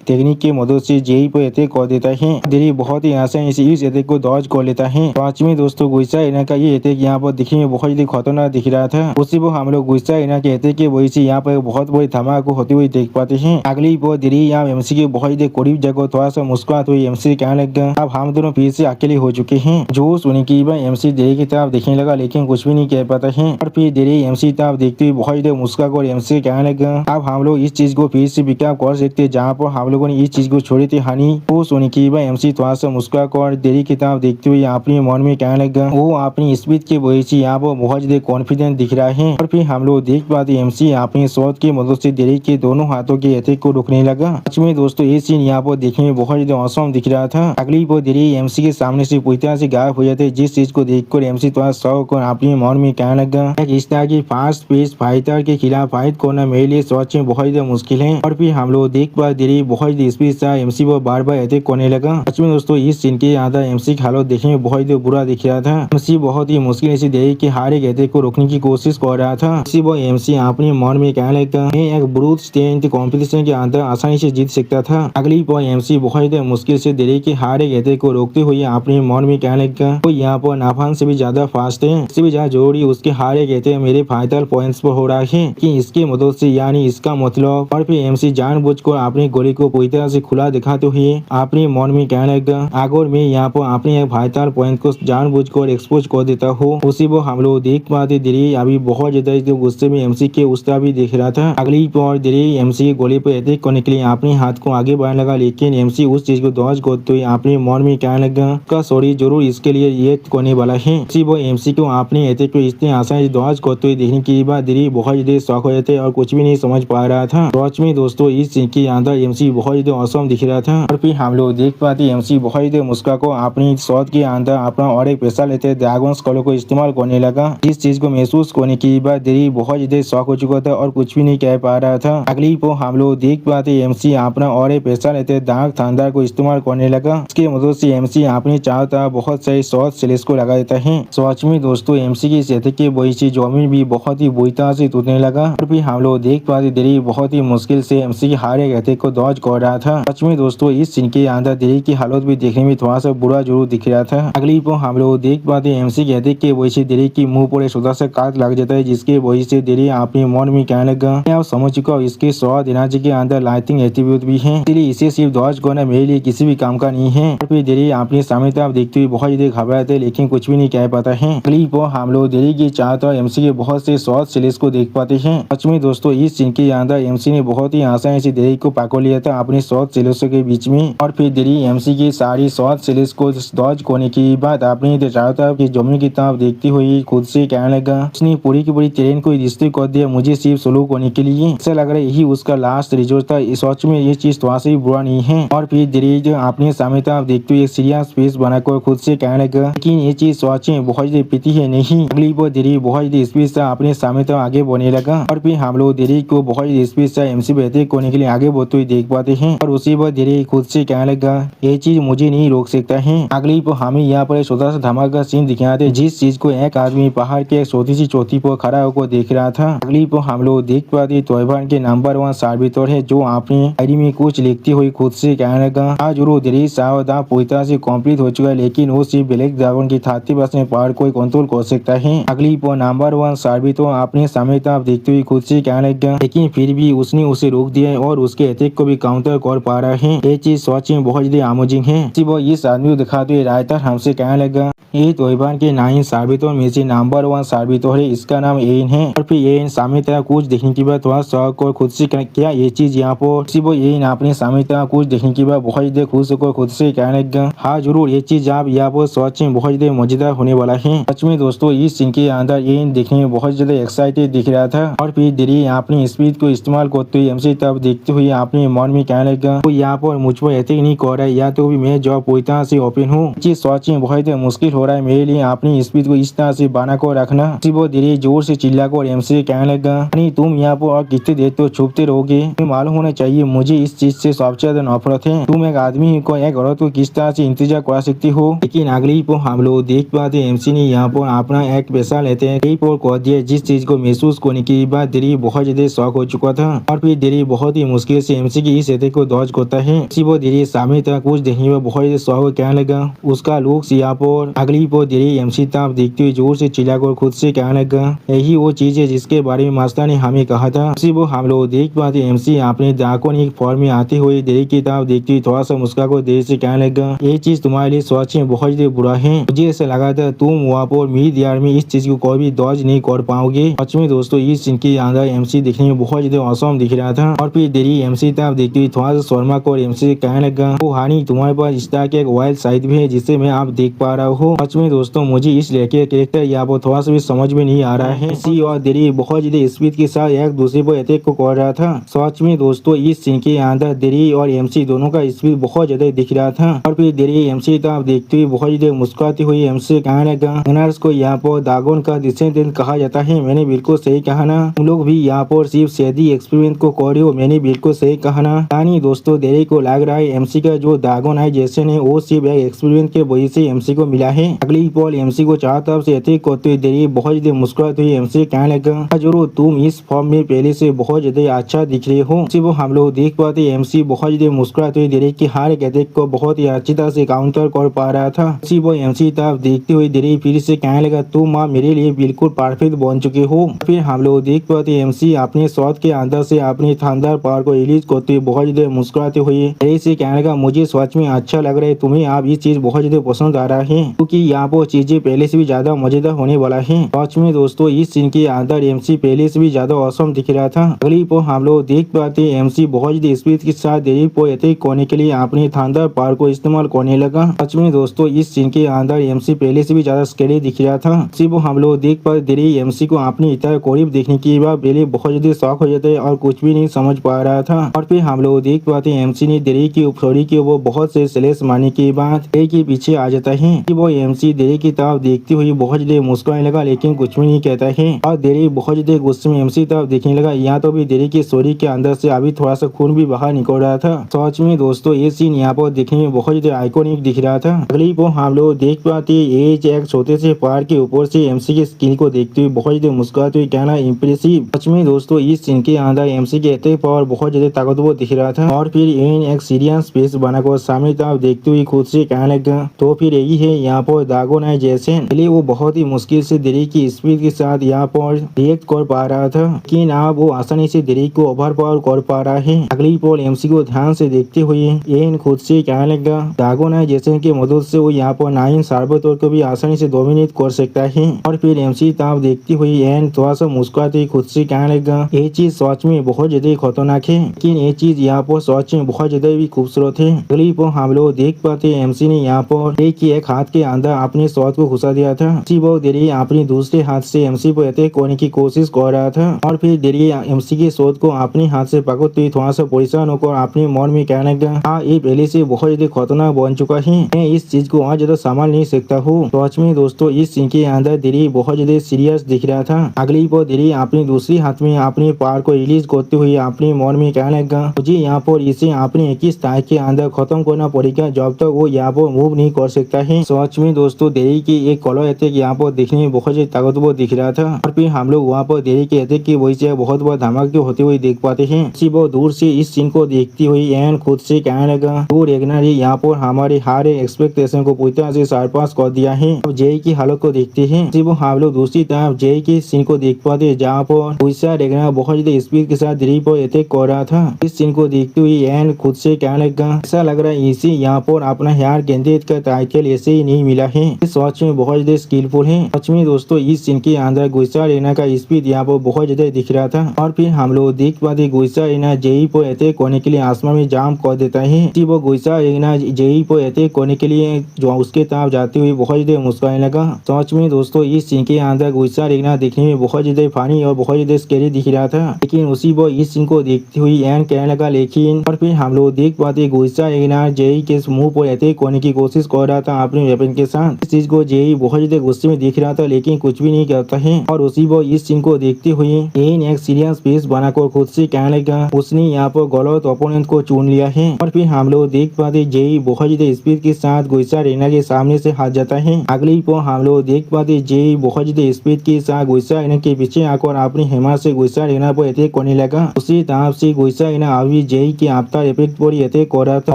टेक्निक की मदद से जेई पर अटैक कर देता है। देरी बहुत ही आसानी से इस अटैक को डॉज कर लेता है। सच में दोस्तों गुस्सा हिना का ये अटैक यहाँ पर दिखने में बहुत ही खतरनाक दिख रहा था। उसी पर हम लोग गुस्सा हिना के अटैक की वजह से यहाँ पर बहुत बड़ी धमाका होते हुए देख पाते हैं। अगली पर देरी यहाँ एमसी के बहुत ही करीब जगह थोड़ा सा मुस्कुराते हुए एमसी कहने लगा, अब हम दोनों फिर से अकेले हो चुके हैं। जो सुनी की बार एमसी देरी की तरफ देखने लगा लेकिन कुछ भी नहीं कह पाता है। और फिर देरी एमसी तरफ देखते हुए बहुत ही मुस्कुरा कर एमसी कहने लगा, अब हम लोग इस चीज को फिर से पिकअप कर सकते जहाँ पर हम लोगों ने इस चीज को छोड़ी थी हानि। वो सुनी की बार एमसी थोड़ा सा मुस्कुरा कर देरी की तरफ देखते हुए अपने मन में कहने लगा, वो अपनी स्पीड की वजह से यहाँ पर बहुत ज्यादा कॉन्फिडेंट दिख रहा है। और फिर हम लोग देख पाते एमसी अपनी शॉट की मदद से देरी के दोनों हाथों के अटैक को रोकने लगा। सच में दोस्तों ये सीन यहाँ पर देखने में बहुत ज्यादा औसम दिख रहा था। अगली पर देरी एमसी के सामने से पूरी तरह से गायब हो जाते जिस चीज को देखकर एमसी थोड़ा शौक और अपने मन में कहने लगा, इस तरह की फास्ट पेस फाइटर के खिलाफ फाइट करना मेरे लिए सच में बहुत ज्यादा मुश्किल है। और फिर हम लोग देख पा देरी बहुत ज्यादा स्पीड से एमसी पर बार बार अटैक करने लगा। सच में दोस्तों इस सीन के अंदर एमसी की हालत देखने में बहुत ज्यादा बुरा दिख रहा था। एमसी बहुत ही मुश्किल से देरी के हारे के अटैक को रोकने की कोशिश कर रहा था। इसी वो एमसी अपने मन में कहने लगा, मैं एक ब्रूट स्ट्रेंथ कॉम्पिटिशन के अंदर आसानी से जीत सकता था। अगली पर एमसी बहुत ही मुश्किल से देरी के हारे के अटैक को रोकते हुए अपने मन में कहने लगा, वो यहाँ पर नाफान से भी ज्यादा फास्ट है, इससे भी ज्यादा जरूरी उसके हारे कहते हैं मेरे फाइनल पॉइंट्स पर हो रहा है कि इसके मदद से यानी इसका मतलब। और फिर एमसी जानबूझकर अपनी गोली को पूरी तरह से खुला दिखाते हुए अपने मन में कहने लगा, अगर मैं यहाँ पर अपने फाइनल पॉइंट को जानबूझकर एक्सपोज कर देता हूँ। उसी वो हम लोग देख पाते देरी अभी बहुत ज्यादा गुस्से में एमसी के उस तरह भी देख रहा था। अगली पर देरी एमसी की गोली पर अटैक करने के लिए अपने हाथ को आगे बढ़ाने लगा लेकिन एमसी उस चीज को डॉज करते हुए अपने मन में कहने लगा, सॉरी जरूर इसके लिए ये करने वाला है। इसी वो एमसी को अपने अटैक को इतने आसानी से डॉज करते हुए देखने के बाद देरी बहुत ज्यादा शौक हो जाते और कुछ भी नहीं समझ पा रहा था। सच में दोस्तों इस सीन के अंदर एमसी बहुत ज्यादा औसम दिख रहा था। और फिर हम लोग देख पाते एमसी बहुत ज्यादा मुस्कुरा को अपनी शॉट के अंदर अपना और एक पैसा लेते ड्रैगन स्कल को इस्तेमाल करने लगा। इस चीज को महसूस करने के बाद देरी बहुत ज्यादा शौक हो चुका था और कुछ भी नहीं कह पा रहा था। अगली को हम लोग देख पाते एमसी अपना और एक पैसा लेते डार्क थंडर को इस्तेमाल करने लगा। इसके मदद से एमसी अपने चारों तरफ बहुत सारे शॉट सेलेस को लगा देता है। सच में दोस्तों एमसी की सेहत के वजह से जमीन भी बहुत ही बुरी तरह से टूटने लगा। और फिर हम लोग देख पाते देरी बहुत ही मुश्किल से एमसी के हारे अटैक को डॉज कर रहा था। सच में दोस्तों इस सीन के अंदर देरी की हालत भी देखने में थोड़ा सा बुरा जरूर दिख रहा था। अगली को हम लोग देख पाते एमसी के अटैक के वजह से देरी की मुंह पर छोटा सा काट लग जाता है जिसके वजह से देरी अपने मन में कहने लगा, मैं अब समझ चुका हूँ इसके स्वाद एनर्जी के अंदर लाइटिंग एट्रीब्यूट भी है, इसलिए इसे सिर्फ डॉज करना मेरे लिए किसी भी काम का नहीं है। और फिर देरी अपने सामने तरफ देखते हुए बहुत ज्यादा घबराते लेकिन कुछ भी नहीं कह पाता है। अगली को हम लोग देरी की चारों तरफ एमसी के बहुत से शॉट सेलेस को देख पाते हैं। सच में दोस्तों इस सीन के अंदर एमसी ने बहुत ही आसानी से देरी को पकड़ लिया था अपने शॉट सेलेसों के बीच में। और फिर देरी एमसी की सारी शॉट सेलेस को डॉज करने के बाद अपने चारों तरफ की जमीन की तरफ देखती हुई खुद से कहने लगा, उसने पूरी की पूरी ट्रेन को रिश्ते कर दिया मुझे सिर्फ सोलो करने के लिए, ऐसा लग रहा है यही उसका लास्ट रिजोर्ट था। इस सच में ये चीज थोड़ा सा भी बुरा नहीं है। और फिर देरी अपने सामने तरफ देखते हुए एक सीरियस फेस बनाकर खुद से कहने लगा, लेकिन ये चीज सच में बहुत ज्यादा पीती है नहीं। अगली बार देरी बहुत ज्यादा स्पीड से अपने सामने तरफ आगे बढ़ने लगा। और फिर हम लोग देरी को बहुत ज्यादा स्पीड से एमसी पे अटैक करने के लिए आगे बढ़ते हुए देख पाते हैं। और उसी बार देरी खुद से कहने लगा, ये चीज मुझे नहीं रोक सकता है। अगली पर हमें यहाँ पर छोटा सा धमाका सीन दिखाते जिस चीज को एक आदमी पहाड़ के एक छोटी सी चोटी पर खड़ा होकर देख रहा था। अगली पर हम लोग देख पाते तोयबान के नंबर 1 सर्विटर है जो अपनी डायरी में कुछ लिखती हुई खुद से कहने लगा, आज वो देरी सावधान पूरी तरह से कंप्लीट हो चुका है लेकिन वो सिर्फ ब्लैक ड्रैगन की 30% पावर को कंट्रोल कर सकता है। अगली पर नंबर 1 सर्विटर अपने सामने तरफ देखते हुए खुद से कहने लगा, लेकिन फिर भी उसने उसे रोक दिया और उसके अटैक को भी काउंटर कर पा रहा है। ये चीज सच में बहुत ज्यादा अमेजिंग है। इस आदमी को दिखाते हुए रायतर हमसे कहने लगा, ये तोयबान के 9 सर्विटर में से नंबर 1 सर्विटर है, इसका नाम एन है। और फिर एन सामने तरह कुछ देखने के बाद थोड़ा शौक और खुद से किया ये चीज यहाँ पर वो एन आपने सामने तरह कुछ देखने के बाद बहुत ज्यादा खुश होकर खुद से कहने लगा, हाँ जरूर ये चीज आप यहाँ पर सच में बहुत ज्यादा मजेदार होने वाला है। सच में दोस्तों इस सीन के अंदर एन देखने में बहुत ज्यादा एक्साइटेड दिख रहा था। और फिर धीरे आपने स्पीड को इस्तेमाल करते हुए एमसी तब देखते हुए आपने मन में कहने लगा, तो यहाँ पर मुझ पर अटैक नहीं कर रहा है, या तो भी मैं जॉब पूरी तरह से ओपन हूँ। चीज सच में बहुत मुश्किल हो रहा है मेरे लिए अपनी स्पीड को इस तरह से बना कर रखना। वो धीरे जोर से चिल्ला कर एमसी कहने लगा, नहीं तुम यहाँ पर और कितने देर तो छुपते रहोगे, तुम्हें मालूम होना चाहिए मुझे इस चीज से सबसे ज्यादा नफरत है। तुम एक आदमी को एक औरत को किस तरह से इंतजार करा सकती हो। लेकिन अगली पर हम लोग देख पाते एमसी ने यहाँ पर अपना एक पैसा लेते हैं कह दिया, जिस चीज को महसूस करने के बाद दिरी बहुत ज्यादा शौक हो चुका था। और फिर दिरी बहुत ही मुश्किल से एमसी की इस अटैक को दौज करता है। वो दिरी सामने तक कुछ देखने में बहुत ज्यादा शौक कहने लगा, उसका लुक यहाँ पर अगली पर दिरी एमसी तब देखते हुए जोर से चिल्लाकर खुद से कहने लगा, यही वो चीज है जिसके बारे में मास्टर ने हमें कहा था। वो हम लोग देख पाते एमसी अपने ड्रैकोनिक फॉर्म में आते हुए दिरी की तरफ देखते हुए थोड़ा सा मुस्कुरा कर देर से कहने लगा, ये चीज तुम्हारे लिए सच में बहुत ज्यादा बुरा है। मुझे ऐसा लगा था तुम वहाँ पर मीड यार में इस चीज को कोई भी दौज नहीं कर पाओगे। सच में दोस्तों इस सीन के अंदर एमसी दिखने में बहुत ज्यादा औसम दिख रहा था। और फिर देरी एमसी तब देखते हुए थोड़ा सा शर्मा को एमसी कहने लगा, वो हानि तुम्हारे पास इस तरह के एक वाइल्ड साइड भी है जिसे मैं आप देख पा रहा हूँ। सच में दोस्तों मुझे इस लड़के का कैरेक्टर यहाँ पर थोड़ा सा भी समझ में नहीं आ रहा है। एमसी और देरी बहुत ज्यादा स्पीड के साथ एक दूसरे पर अटैक को कर रहा था। सच में दोस्तों इस सीन के अंदर देरी और एमसी दोनों का स्पीड बहुत ज्यादा दिख रहा था। और फिर देरी एमसी तब देखते हुए बहुत ज्यादा मुस्कुराती हुई एमसी कहने लगा, गनर्स को यहाँ पर दागोन का डिसेंडेंट कहा जाता है। मैंने बिल्कुल सही कहा ना, तुम लोग भी यहाँ पर सिर्फ शादी एक्सपेरिमेंट को कर रहे हो, मैंने बिल्कुल सही कहा ना। यानी दोस्तों देरी को लग रहा है एमसी का जो दागोनाइजेशन है वो सिर्फ एक एक्सपेरिमेंट के वजह से एमसी को मिला है। अगली पॉल एमसी को चारों तरफ से अटैक करते हुए देरी बहुत ज्यादा मुस्कुराती हुई एमसी कहने लगा, जरूर तुम इस फॉर्म में पहले से बहुत ज्यादा अच्छा दिख रहे हो। वो हम लोग देख पाते एमसी बहुत ज्यादा मुस्कुराते हुए देरी की हर एक अटैक को बहुत ही अच्छी तरह से काउंटर कर पा रहा था। वो एमसी तरफ देखते हुए देरी फिर से कहने लगा, तुम आप मेरे लिए बिल्कुल परफेक्ट बन चुके हो। फिर हम लोग देख पाते एमसी अपने शॉट के अंदर से अपनी थंडर पावर को रिलीज करते हुए बहुत ज्यादा मुस्कुराते हुए देरी से कहने लगा, मुझे सच में अच्छा लग रहा है, तुम्हें आप ये चीज बहुत ज्यादा पसंद आ रहा है क्योंकि यहाँ पर चीजें पहले से भी ज्यादा मजेदार होने वाला है। सच में दोस्तों इस सीन के अंदर एमसी पहले से भी ज्यादा औसम दिख रहा था। अगली पर हम लोग देख पाते एमसी बहुत ज्यादा स्पीड के साथ देरी को अटैक करने के लिए अपनी थंडर पावर को इस्तेमाल करने लगा। सच में दोस्तों इस सीन के अंदर एमसी पहले से भी ज्यादा स्केरी दिख रहा था। वो हम लोग देख पाते देरी एमसी को अपनी इतना करीब देखने के बाद पहले बहुत ज्यादा शौक हो जाता है और कुछ भी नहीं समझ पा रहा था। और फिर हम लोग देख पाते एमसी ने देरी की उपसौरी के वो बहुत से स्लेस मारने के बाद देरी के पीछे आ जाता है। वो एमसी देरी की तरफ देखते हुए बहुत ज्यादा मुस्कुराने लगा लेकिन कुछ भी नहीं कहता है। और देरी बहुत ज्यादा गुस्से में एमसी तरफ देखने लगा। यहाँ तो भी देरी की स्टोरी के अंदर से अभी थोड़ा सा खून भी बाहर निकल रहा था। सच में दोस्तों ये सीन यहाँ पर देखने में बहुत ज्यादा आइकॉनिक दिख रहा था। अगली को हम लोग देख पाते एक छोटे से पहाड़ के ऊपर से एमसी के स्किल को देखते हुए बहुत ज्यादा मुस्कुराते हुए कहना इम्प्रेसिव। सच में दोस्तों इस सीन के अंदर एमसी के अटैक पावर बहुत ज्यादा ताकतवर दिख रहा था। और फिर एक सीरियस स्पेस बनाकर सामने तरफ देखते हुए खुद से कहने लगा, तो फिर यही है यहाँ पर दागोनाइजेशन। पहले वो बहुत ही मुश्किल से देरी की स्पीड के साथ यहाँ पर रिएक्ट कर पा रहा था लेकिन अब वो आसानी से देरी को ओवर पावर कर पा रहा है। अगली पोल एमसी को ध्यान से देखते हुए एन खुद से कहने लगा, दागोनाइजेशन की मदद से वो यहाँ पर 9 सार्वतोर को भी आसानी से डोमिनेट कर सकता है। और फिर एमसी ताप देखती हुई एन थोड़ा सा मुस्कुराते खुद से कहने लगा, ये चीज सच में बहुत ज्यादा खतरनाक है लेकिन ये चीज यहाँ पर सच में बहुत ज्यादा भी खूबसूरत है। अगली पर हम लोग देख पाते एमसी ने यहाँ पर एक हाथ के अंदर अपने शॉट को घुसा दिया था। बहुत देरी अपनी दूसरे हाथ से एमसी पर अटैक करने की कोशिश कर रहा था। और फिर देरी एमसी के शॉट को अपने हाथ से पकड़ते हुए थोड़ा सा परेशान होकर अपने मन में कहने लगा, हाँ ये पहले से बहुत ज्यादा खतरनाक बन चुका है, मैं इस चीज को और ज्यादा संभाल नहीं सकता हूँ। सच में दोस्तों इस सीन के अंदर देरी बहुत ज्यादा सीरियस दिख रहा था। अगली पर देरी अपनी दूसरी हाथ में अपने पावर को रिलीज करते हुए अपने मन में कहने लगा, मुझे यहाँ पर इसे अपने 21 तारीख के अंदर खत्म करना पड़ेगा जब तक वो यहाँ पर मूव नहीं कर सकता है। सच में दोस्तों देरी की एक कॉलर अटैक यहाँ पर देखने में बहुत ज्यादा ताकतवर दिख रहा था। और फिर हम लोग वहाँ पर देरी के अटैक की वजह से बहुत बड़ा धमाके होते हुए देख पाते हैं। वो दूर से इस सीन को देखती हुई एन खुद से कहने लगा, तो रेगनर यहाँ पर हमारे हर एक्सपेक्टेशन को पूरी तरह से सरपास कर दिया है। अब जेई की हालत को देखते हैं। वो हम लोग दूसरी तरफ जेई के सीन को देख पाते जहाँ पर उषा रेगनर बहुत ज्यादा स्पीड के साथ देरी पर अटैक कर रहा था। इस सीन को देखते हुए एन खुद से कहने लगा, ऐसा लग रहा है इसे यहाँ पर अपना हेयर केंद्रित का टाइटल ऐसे ही नहीं मिला है, सच में बहुत ज्यादा स्किलफुल है। सच में दोस्तों इस सीन के अंदर अंदर गुस्सा रेना का स्पीड यहाँ पर बहुत ज्यादा दिख रहा था। और फिर हम लोग देख पाते गुस्सा रेना जेई पर अटैक करने के लिए आसमान में जाम कर देता है। वो गुस्सा रेना जेई पर अटैक करने के लिए जो उसके तरफ जाते हुए बहुत ज्यादा मुस्कुराने लगा। सच में दोस्तों इस सीन के अंदर गुस्सा रेना देखने में बहुत ज्यादा फनी और बहुत ज्यादा स्कैरी दिख रहा था। लेकिन उसी वो इस सीन को देखते हुए एन कहने लगा लेकिन। और फिर हम लोग देख पाते गुस्सा रेना जेई के मुंह पर अटैक करने की कोशिश कर रहा था अपने वेपन के साथ। इस चीज को जेई बहुत ज्यादा गुस्से में दिख रहा था लेकिन कुछ भी नहीं करता है। और उसी वो इस सीन को देखते हुए एन एक सीरियस फेस बनाकर खुद से कहने लगा उसने यहाँ पर गलत ओपोनेंट को चुन लिया है। और फिर हम लोग देख पाते जेई बहुत ज्यादा स्पीड के साथ गुस्सा रेना के सामने से हाथ जाता है। अगली को हम लोग देख पाते जेई बहुत ज्यादा स्पीड के साथ गुस्सा रेना के पीछे आकर अपनी हेमर से गुस्सा रेना पर अटैक करने लगा। उसी तरफ से गुस्सा रेना अभी जेई के आफ्टर इफेक्ट पर अटैक कर रहा था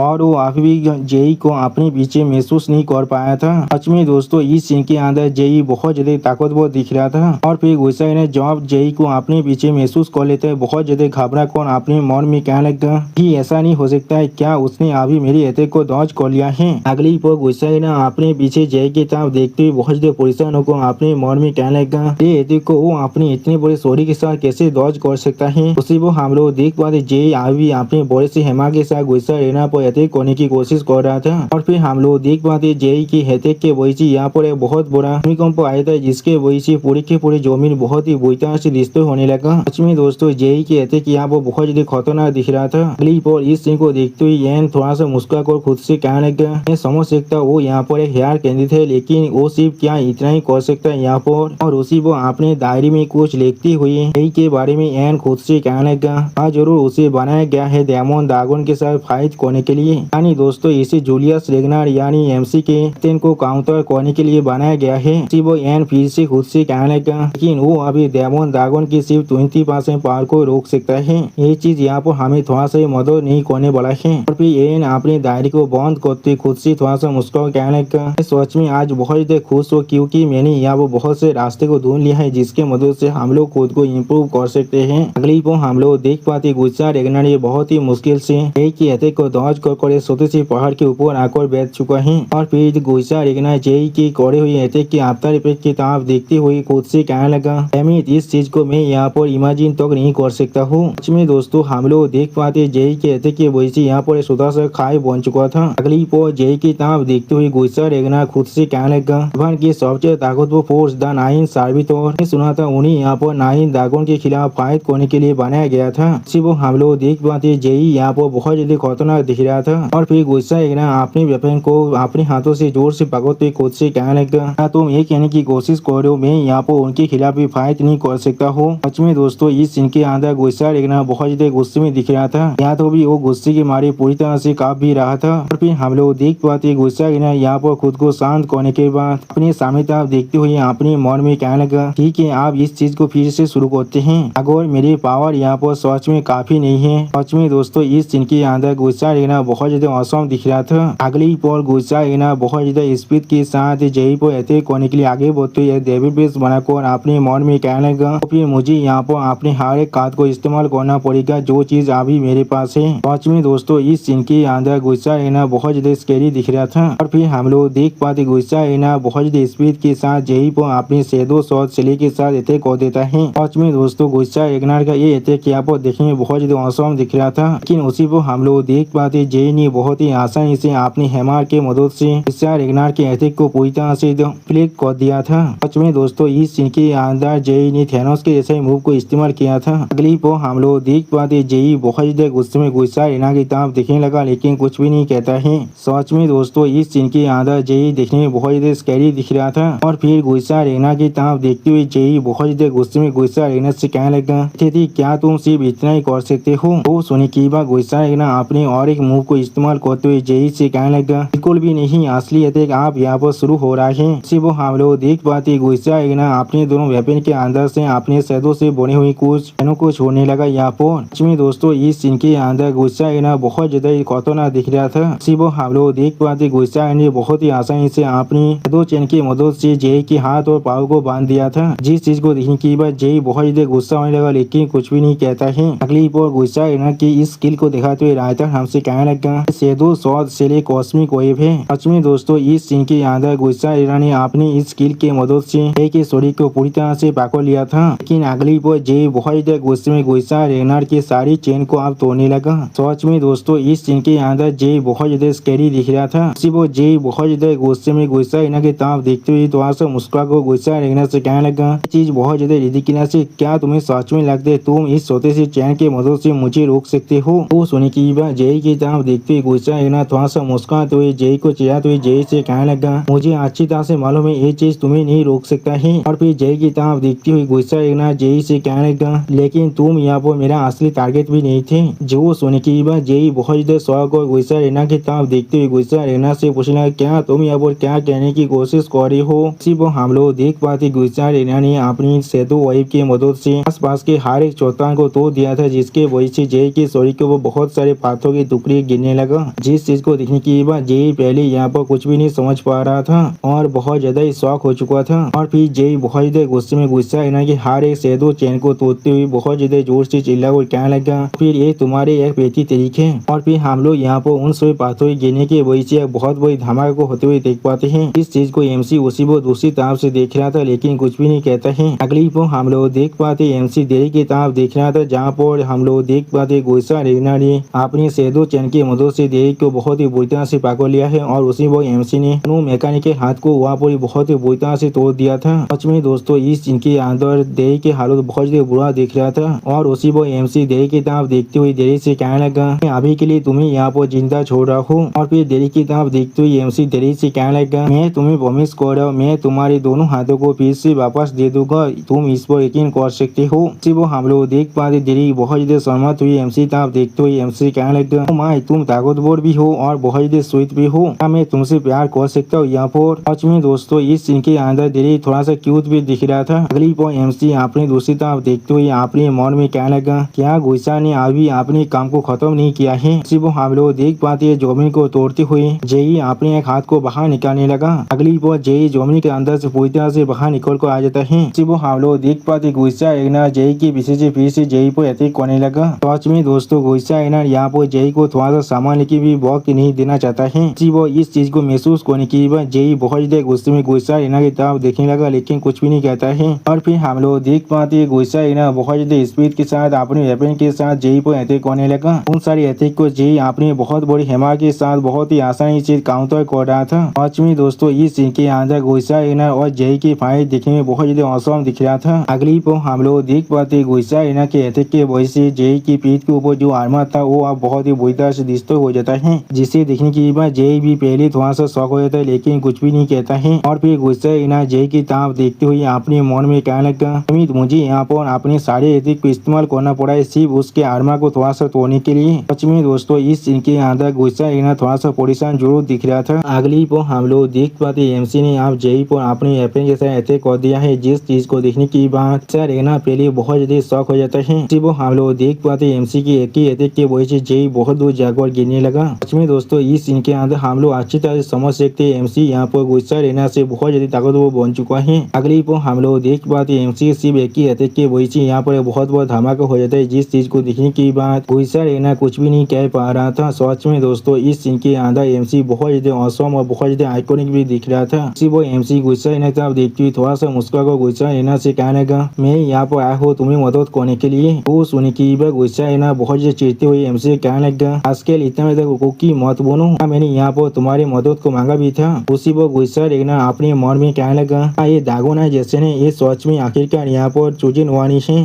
और वो अभी जेई को अपने पीछे महसूस नहीं कर पाया था। सच में दोस्तों इस सीन के अंदर जेई बहुत ज्यादा ताकतवर दिख रहा था। और फिर गुस्सा रेना जब जेई को अपने पीछे महसूस कर लेता है बहुत ज्यादा घबरा कर अपने मन में कहने लगा कि ऐसा नहीं हो सकता है, क्या उसने अभी मेरी अटैक को डॉज कर लिया है। अगली पर गुस्सा रेना अपने पीछे जेई की तरफ देखते हुए बहुत ज्यादा परेशान होकर अपने मन में कहने लगा ये अटैक को वो अपनी इतने बड़े सॉरी के साथ कैसे डॉज कर सकता है। उसी वो हम लोग देख पाते जेई अभी अपने बड़े से हेमा के साथ गुस्सा रेना पर अटैक करने की कोशिश कर रहा था। और फिर हम लोग देख पाते जेई की अटैक के वजह से यहाँ पर एक बहुत बड़ा भूमिकंप आया था जिसके वजह से पूरी की पूरी जमीन बहुत ही बुरी तरह से डिस्टर्ब होने लगा। सच में दोस्तों जेई की अटैक यहाँ पर बहुत ज्यादा खतरनाक दिख रहा था। अगली पर इस सीन को देखते हुए एन थोड़ा सा मुस्कुरा कर खुद से कहने लगा मैं समझ सकता वो यहाँ पर एक हेयर कैंडिडेट है लेकिन वो सिर्फ क्या इतना ही कर सकता है यहाँ पर। और उसी वो अपने डायरी में कुछ लिखती हुई जेई के बारे में एन खुद से कहने लगा हाँ जरूर उसे बनाया गया है डेमन ड्रैगन के साथ फाइट करने के लिए। यानी दोस्तों इसे जूलियस रेगनर यानी एमसी के कैप्टन को काउंटर करने के लिए बनाया गया है। वो एन फिर से खुद से कहने लगा लेकिन वो अभी डेमन ड्रैगन की सिर्फ 20% पावर को रोक सकता है। ये चीज यहाँ पर हमें थोड़ा सा मदद नहीं करने वाला है। और फिर एन अपनी डायरी को बंद करते खुद से थोड़ा सा मुस्कुरा कहने लगा सच में आज बहुत ज्यादा खुश हो क्योंकि मैंने यहाँ पर बहुत से रास्ते को ढूंढ लिया है जिसके मदद से हम लोग खुद को इम्प्रूव कर सकते हैं। अगली को हम लोग देख पाते गुस्सा रेगनर ये बहुत ही मुश्किल से एक ही अटैक को दौज कर छोटे से पहाड़ के ऊपर आकर बैठ चुका है। और फिर गुस्सा रेगनर जेई की करे हुए अटैक के आफ्टर इफेक्ट की तरफ देखते हुए खुद से कहने लगा अमित इस चीज को मैं यहाँ पर इमेजिन तक नहीं कर सकता हूँ। सच में दोस्तों हम लोग देख पाते जेई के अटैक की वजह से यहाँ पर छोटा सा खाई बन चुका था। अगली पर जेई की तरफ देखते हुए गुस्सा रेगनर खुद से कहने लगा भगवान की सबसे ताकतवर फोर्स द नाइन सर्विटोर सुना था उन्हें यहाँ पर नाइन ड्रैगन के खिलाफ फाइट करने के लिए बनाया गया था। सिर्फ हम लोग देख पाते जेई यहाँ पर बहुत ज्यादा खतरनाक दिख रहा था। और फिर गुस्सा रेगनर अपने वेपन को अपने हाथों से जोर से पकड़ते खुद से कहने लगा तुम ये कहने की कोशिश कर रहे हो मैं यहाँ पर उनके खिलाफ भी फाइट नहीं कर सकता हूँ। सच में दोस्तों इस सीन के अंदर गुस्सा रेगनर बहुत ज्यादा गुस्से में दिख रहा था। यहाँ तो भी वो गुस्से के मारे पूरी तरह से कांप भी रहा था। और फिर हम लोग देख पाते गुस्सा रेगनर यहाँ पर खुद को शांत करने के बाद अपने सामने तरफ देखते हुए अपने मन में कहने लगा ठीक है आप इस चीज को फिर से शुरू करते हैं अगर मेरी पावर यहाँ पर सच में काफी नहीं है। सच में दोस्तों इस सीन के अंदर गुस्सा रेगनर बहुत ज्यादा औसम दिख रहा था। अगली पर गुस्सा रेगनर बहुत ज्यादा स्पीड के साथ जेई पर अटैक करने के लिए आगे बढ़ते हुए डेविड बेस बनाकर अपने मन में कहने लगा तो फिर मुझे यहाँ पर अपने हर एक कार्ड को इस्तेमाल करना पड़ेगा जो चीज अभी मेरे पास है। सच में दोस्तों इस सीन के अंदर गुस्सा रेगनर बहुत ज्यादा स्कैरी दिख रहा था। और फिर हम लोग देख पाते गुस्सा रेगनर बहुत ज्यादा स्पीड के साथ जेई पर अपने शैडो शॉट सिले के साथ अटैक कर देता है। सच में दोस्तों गुस्सा रेगनर का ये अटैक यहाँ पर देखने में बहुत ज्यादा औसम दिख रहा था। लेकिन उसी को हम लोग देख पाते जेई ने बहुत ही आसानी से अपनी हैमर के मदद से गुस्सा रेगनर के अटैक को पूरी तरह से फ्लिक कर दिया था। सच में दोस्तों इस सीन के अंदर जेई ने थैनोस के जैसे मूव को इस्तेमाल किया था। अगली को हम लोग देख पाते जेई बहुत ज्यादा गुस्से में गुस्सा रेगनर की तरफ दिखने लगा लेकिन कुछ भी नहीं कहता है। सच में दोस्तों इस सीन के अंदर जेई देखने में बहुत ज्यादा स्कैरी दिख रहा था। और फिर गुस्सा रेगनर की तरफ देखते हुए जेई बहुत ज्यादा गुस्से में गुस्सा रेगनर से कहने लगा थी क्या तुम सिर्फ इतना ही कर सकते हो। वो सुनी की बात गुस्सा रेगनर अपने और एक मूव को इस्तेमाल करते हुए जेई से कहने लगा बिल्कुल भी नहीं असली अटैक आप यहाँ पर शुरू हो रहा है। सिर्फ हम लोग देख पाते गुस्सा रेगनर अपने दोनों वेपन के अंदर से अपने शैडो से बने हुए कुछ पेनों को छोड़ने लगा यहाँ पर। सच में दोस्तों इस सीन के अंदर गुस्सा रेगनर बहुत ज्यादा खतरनाक दिख रहा था। सिर्फ हम लोग देख पाते गुस्सा रेगनर बहुत ही आसानी से अपनी शैडो चेन की मदद से जेई के हाथ और पाव को बांध दिया था। जिस चीज को देखने के बाद जेई बहुत ज्यादा गुस्सा होने लगा लेकिन कुछ भी नहीं कहता है। अगली पर गुस्सा रेगनर की इस स्किल को दिखाते हुए रायता हमसे कहने लगा शैडो शॉट सिले कॉस्मिक वेव है। सच में दोस्तों इस सीन के अंदर गुस्सा रेगनर ने अपनी इस स्किल के मदद से एक शरीर को पूरी तरह से पकड़ लिया था। लेकिन अगली पर जय बहुत ज्यादा गुस्से में गुस्सा रेगनार के सारी चेन को अब तोड़ने लगा। सच में दोस्तों इस सीन के अंदर जय बहुत ज्यादा स्कैरी दिख रहा था। उसी वो जय बहुत ज्यादा गुस्से में गुस्सा रेगना की तरफ देखते हुए थोड़ा सा मुस्कुरा को गुस्सा रेगना से कहने लगा, चीज बहुत ज्यादा रिडिकुलस है, क्या तुम्हें सच में लगता है तुम इस छोटे से चैन के मदद से मुझे रोक सकते हो? वो सुनी की बात जय की तरफ देखते हुए गुस्सा रेगना थोड़ा सा मुस्कुराते हुए जय को चिढ़ाते हुए जय से कहने लगा, मुझे अच्छी तरह से मालूम है ये चीज तुम्हें नहीं रोक सकता है। और फिर जय की तरफ देखते हुए गुस्सा रेगना जय से कहने लगा, लेकिन तुम यहाँ पर मेरा असली टारगेट भी नहीं थे। जो सुनी की बात जय बहुत ज्यादा शौक और गुस्सा रेगना की तरफ देखते हुए गुस्सा रेगना से पूछना, क्या तुम यहाँ पर क्या कहने की कोशिश कर रही हो? सिर्फ हम लोग देख पाते गुस्सा रेगना ने अपनी सेतु वाइफ की मदद से आसपास के हर एक चट्टान को तोड़ दिया था, जिसके वजह से जय के शरीर को वो बहुत सारे पत्थरों के टुकड़े गिरने लगा। जिस चीज को देखने के बाद जय पहले यहाँ पर कुछ भी नहीं समझ पा रहा था और बहुत ज्यादा ही शौक हो चुका था। और फिर जय बहुत ज्यादा गुस्से में गुस्सा रेगना की हर एक सेतु चैन को तोड़ते हुए बहुत ज्यादा जोर से चिल्ला और कहने लगा, फिर ये तुम्हारे एक बेहतरीन तरीके है। और फिर हम लोग यहाँ पर उन सभी पत्थरों गिरने की वजह से एक बहुत बड़ी धमाके को होते हुए देख पाते हैं। इस चीज को एमसी उसी वो दूसरी तरफ से देख रहा था लेकिन कुछ भी नहीं कहता है। अगली पर हम लोग देख पाते एमसी देरी की तरफ देख रहा था, जहाँ पर हम लोग देख पाते गुस्सा रेगना ने अपनी सेदो चैन की मदद से देरी को बहुत ही बुरी तरह से पकड़ लिया है और उसी वो एमसी ने मैकेनिक के हाथ को वहाँ पर बहुत ही बुरी तरह से तोड़ दिया था। सच में दोस्तों इस इनके अंदर देरी के हालत बहुत ज्यादा बुरा दिख रहा था और उसी वो एमसी देरी की तरफ देखते हुए देरी से कहने लगा, अभी के लिए तुम्हें यहाँ पर जिंदा छोड़ रहा हूँ। और फिर देरी की तरफ देखते हुए एमसी देरी से कहने लगा, मैं तुम्हें प्रॉमिस कर रहा हूँ मैं तुम्हारे दोनों हाथों को फिर से वापस दे दूंगा, तुम इस पर यकीन कर सकते हो। सिर्फ वो हम लोग देख पाते देरी बहुत ज्यादा सहमत हुई एमसी तरफ देखते हुए एमसी कहने लगा, माँ तुम ताकतवर भी हो और बहुत ज्यादा स्वीट भी हो, क्या मैं तुमसे प्यार कर सकता हूँ यहाँ पर? सच में दोस्तों इस सीन के अंदर देरी थोड़ा सा क्यूट भी दिख रहा था। अगली पर एमसी अपनी दूसरी तरफ देखते हुए अपने मन में कहने लगा, क्या गुस्सा ने अभी अपने काम को खत्म नहीं किया है? सिर्फ हम लोग देख पाते हैं जमीन को तोड़ते हुए जय अपने एक हाथ को बाहर निकालने लगा। अगली बार जय जमीन के अंदर से पूरी तरह से बाहर निकल कर आ जाता है। सिर्फ हम लोग देख पाते गुस्सा रेगना जय के पीछे से फिर से जय पर अटैक करने लगा। सच में दोस्तों गुस्सा रेगना यहाँ पर जय को थोड़ा सा सामान लेके भी वक्त नहीं देना चाहता है। सिर्फ वो इस चीज को महसूस करने की बाद जय बहुत ज्यादा गुस्से में गुस्सा रेगना की तरफ देखने लगा लेकिन कुछ भी नहीं कहता है। और फिर हम लोग देख पाते गुस्सा रेगना बहुत ज्यादा स्पीड के साथ अपने वेपन के साथ जय पर अटैक करने लगा। उन सारी अटैक को जय अपनी बहुत बड़ी हैमर के साथ बहुत ही आसानी से काउंटर कर रहा था। सच में दोस्तों इस सीन के अंदर गुस्सा रेगना और जय की फाइट देखने में बहुत ज्यादा औसम दिख रहा था। अगली पर हम लोग देख पाते गुस्सा रेगना के अटैक के वजह से जय की पीठ के ऊपर जो आर्मर था वो अब बहुत ही बुरी तरह से डिस्ट्रॉय हो जाता है, जिसे देखने के बाद जय भी पहले थोड़ा सा शॉक हो जाता है लेकिन कुछ भी नहीं कहता है। और फिर गुस्सा रेगना जय की तरफ देखते हुए अपने मन में कहने लगा, मुझे यहाँ पर अपने सारे अटैक को इस्तेमाल करना पड़ा है सिर्फ उसके आर्मर को थोड़ा सा तोड़ने के लिए। सच में दोस्तों इस सीन के अंदर गुस्सा रेगना थोड़ा सा परेशान जरूर दिख रहा था। अगली पर हम लोग देख पाते एमसी ने आप जय पर अपने वेपन के साथ अटैक कर दिया है, जिस चीज को देखने के बाद रेगना पहले बहुत ज्यादा शॉक हो जाता है। सिर्फ हम लोग देख पाते एमसी की एक ही अटैक के वजह से जय बहुत दूर जाकर गिरने लगा। सच में दोस्तों इस सीन के अंदर हम लोग अच्छी तरह से समझ सकते हैं एमसी यहाँ पर गुस्सा रेगना से बहुत ज्यादा ताकतवर बन चुका है। अगली पर हम लोग देख पाते एमसी सिर्फ एक ही अटैक के वजह से यहाँ पर बहुत बड़ा धमाका हो जाता है, जिस चीज को देखने के बाद गुस्सा रेगना कुछ भी नहीं कह पा रहा था। सच में दोस्तों इस सीन के अंदर एमसी बहुत ज्यादा औसम और बहुत ज्यादा आइकॉनिक भी दिख रहा था। सिर्फ वो एमसी गुस्सा रेगना तरफ देखती हुई थोड़ा सा मुस्कुरा कर गुस्सा रेगना से कहने लगा, मैं यहाँ पर आया हूँ तुम्हें मदद करने के लिए। वो सुनी की बात गुस्सा रेगना बहुत ज्यादा चिढ़ते हुए एमसी कहने लगा, आजकल इतना कुकी मत बनो, मैंने यहाँ पर तुम्हारी मदद को मांगा भी था। उसी वो गुस्सा रेगना अपने मन में कहने लगा, ये दागोना जैसे ने ये सच में आखिरकार यहाँ पर चूजे नवानी है।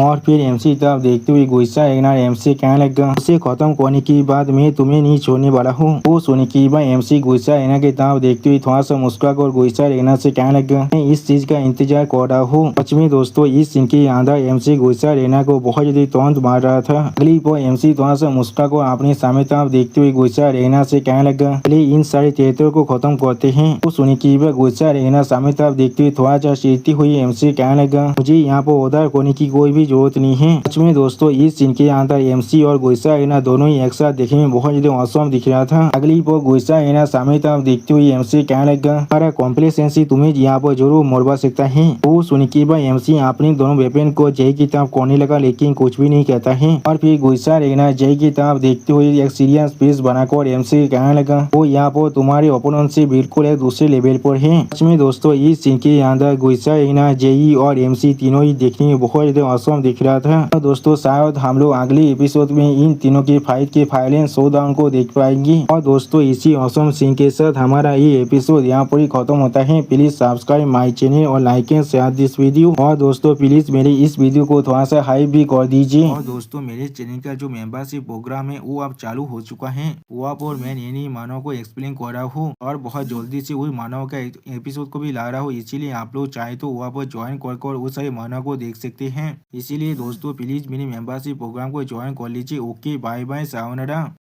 और फिर एमसी तरफ देखते हुए गुस्सा रेगना एमसी कहने लगा, उसे खत्म करने के बाद मैं तुम्हें नहीं छोड़ने वाला हूँ। वो सुनी की बात एमसी गुस्सा रेगना के तरफ देखते हुए थोड़ा सा मुस्कुरा कर गुस्सा रेगना से कहने लगा, मैं इस चीज का इंतजार कर रहा हूँ। सच में दोस्तों इस सीन के अंदर एमसी गुस्सा रेगना को बहुत ज्यादा तौंत मार रहा था। अगली पर एमसी थोड़ा सा मुस्कुरा कर अपने सामने तरफ देखते हुए गुस्सा रेगना से कहने लगा, पहले इन सारे तेतरों को खत्म करते हैं। वो सुनी की बात गुस्सा रेगना सामने तरफ देखते हुए थोड़ा सा चिढ़ती हुई एमसी कहने लगा, मुझे यहाँ पर उधार करने की कोई भी जरूरत नहीं है। सच में दोस्तों इस सीन के अंदर एमसी और गुस्सा रेगना दोनों ही एक साथ देखने में बहुत ज्यादा औसम दिख रहा था। अगली पर गुस्सा रेगना सामने तरफ देखते हुए एमसी कहने लगा, अरे कॉम्प्लेसेंसी तुम्हें यहाँ पर जरूर मरवा सकता है। वो सुनी की बात एमसी अपने दोनों वेपन को जय की तरफ करने लगा लेकिन कुछ भी नहीं कहता है। और फिर गुस्सा रेगना जय की तरफ देखते हुए एक सीरियस फेस बनाकर एमसी कहने लगा, वो यहाँ पर तुम्हारे ओपोनेंट से बिल्कुल एक दूसरे लेवल पर है। सच में दोस्तों इस सीन के अंदर ज़्यादा गुस्सा हिना जेई और एमसी तीनों ही देखने में बहुत ज़्यादा औसम दिख रहा था। तो दोस्तों शायद हम लोग अगले एपिसोड में इन तीनों के फाइट के फाइनल शोडाउन को देख पाएंगे। और दोस्तों इसी औसम सीन के साथ हमारा ये एपिसोड यहाँ पर ही खत्म होता है। प्लीज सब्सक्राइब माई चैनल और like and share this video. और दोस्तों प्लीज मेरे इस वीडियो को थोड़ा सा हाइप भी कर दीजिए। और दोस्तों मेरे चैनल का जो मेंबरशिप प्रोग्राम है वो अब चालू हो चुका है। वहाँ पर मैं नई मानव को एक्सप्लेन कर रहा हूँ और बहुत जल्दी से वही मानव का एपिसोड को भी ला रहा हूँ। इसीलिए आप लोग चाहे तो वहाँ पर ज्वाइन कर वो सारे मानव को देख सकते हैं। इसीलिए दोस्तों प्लीज मेरे मेंबरशिप प्रोग्राम को ज्वाइन कर लीजिए। Okay bye bye sayonara.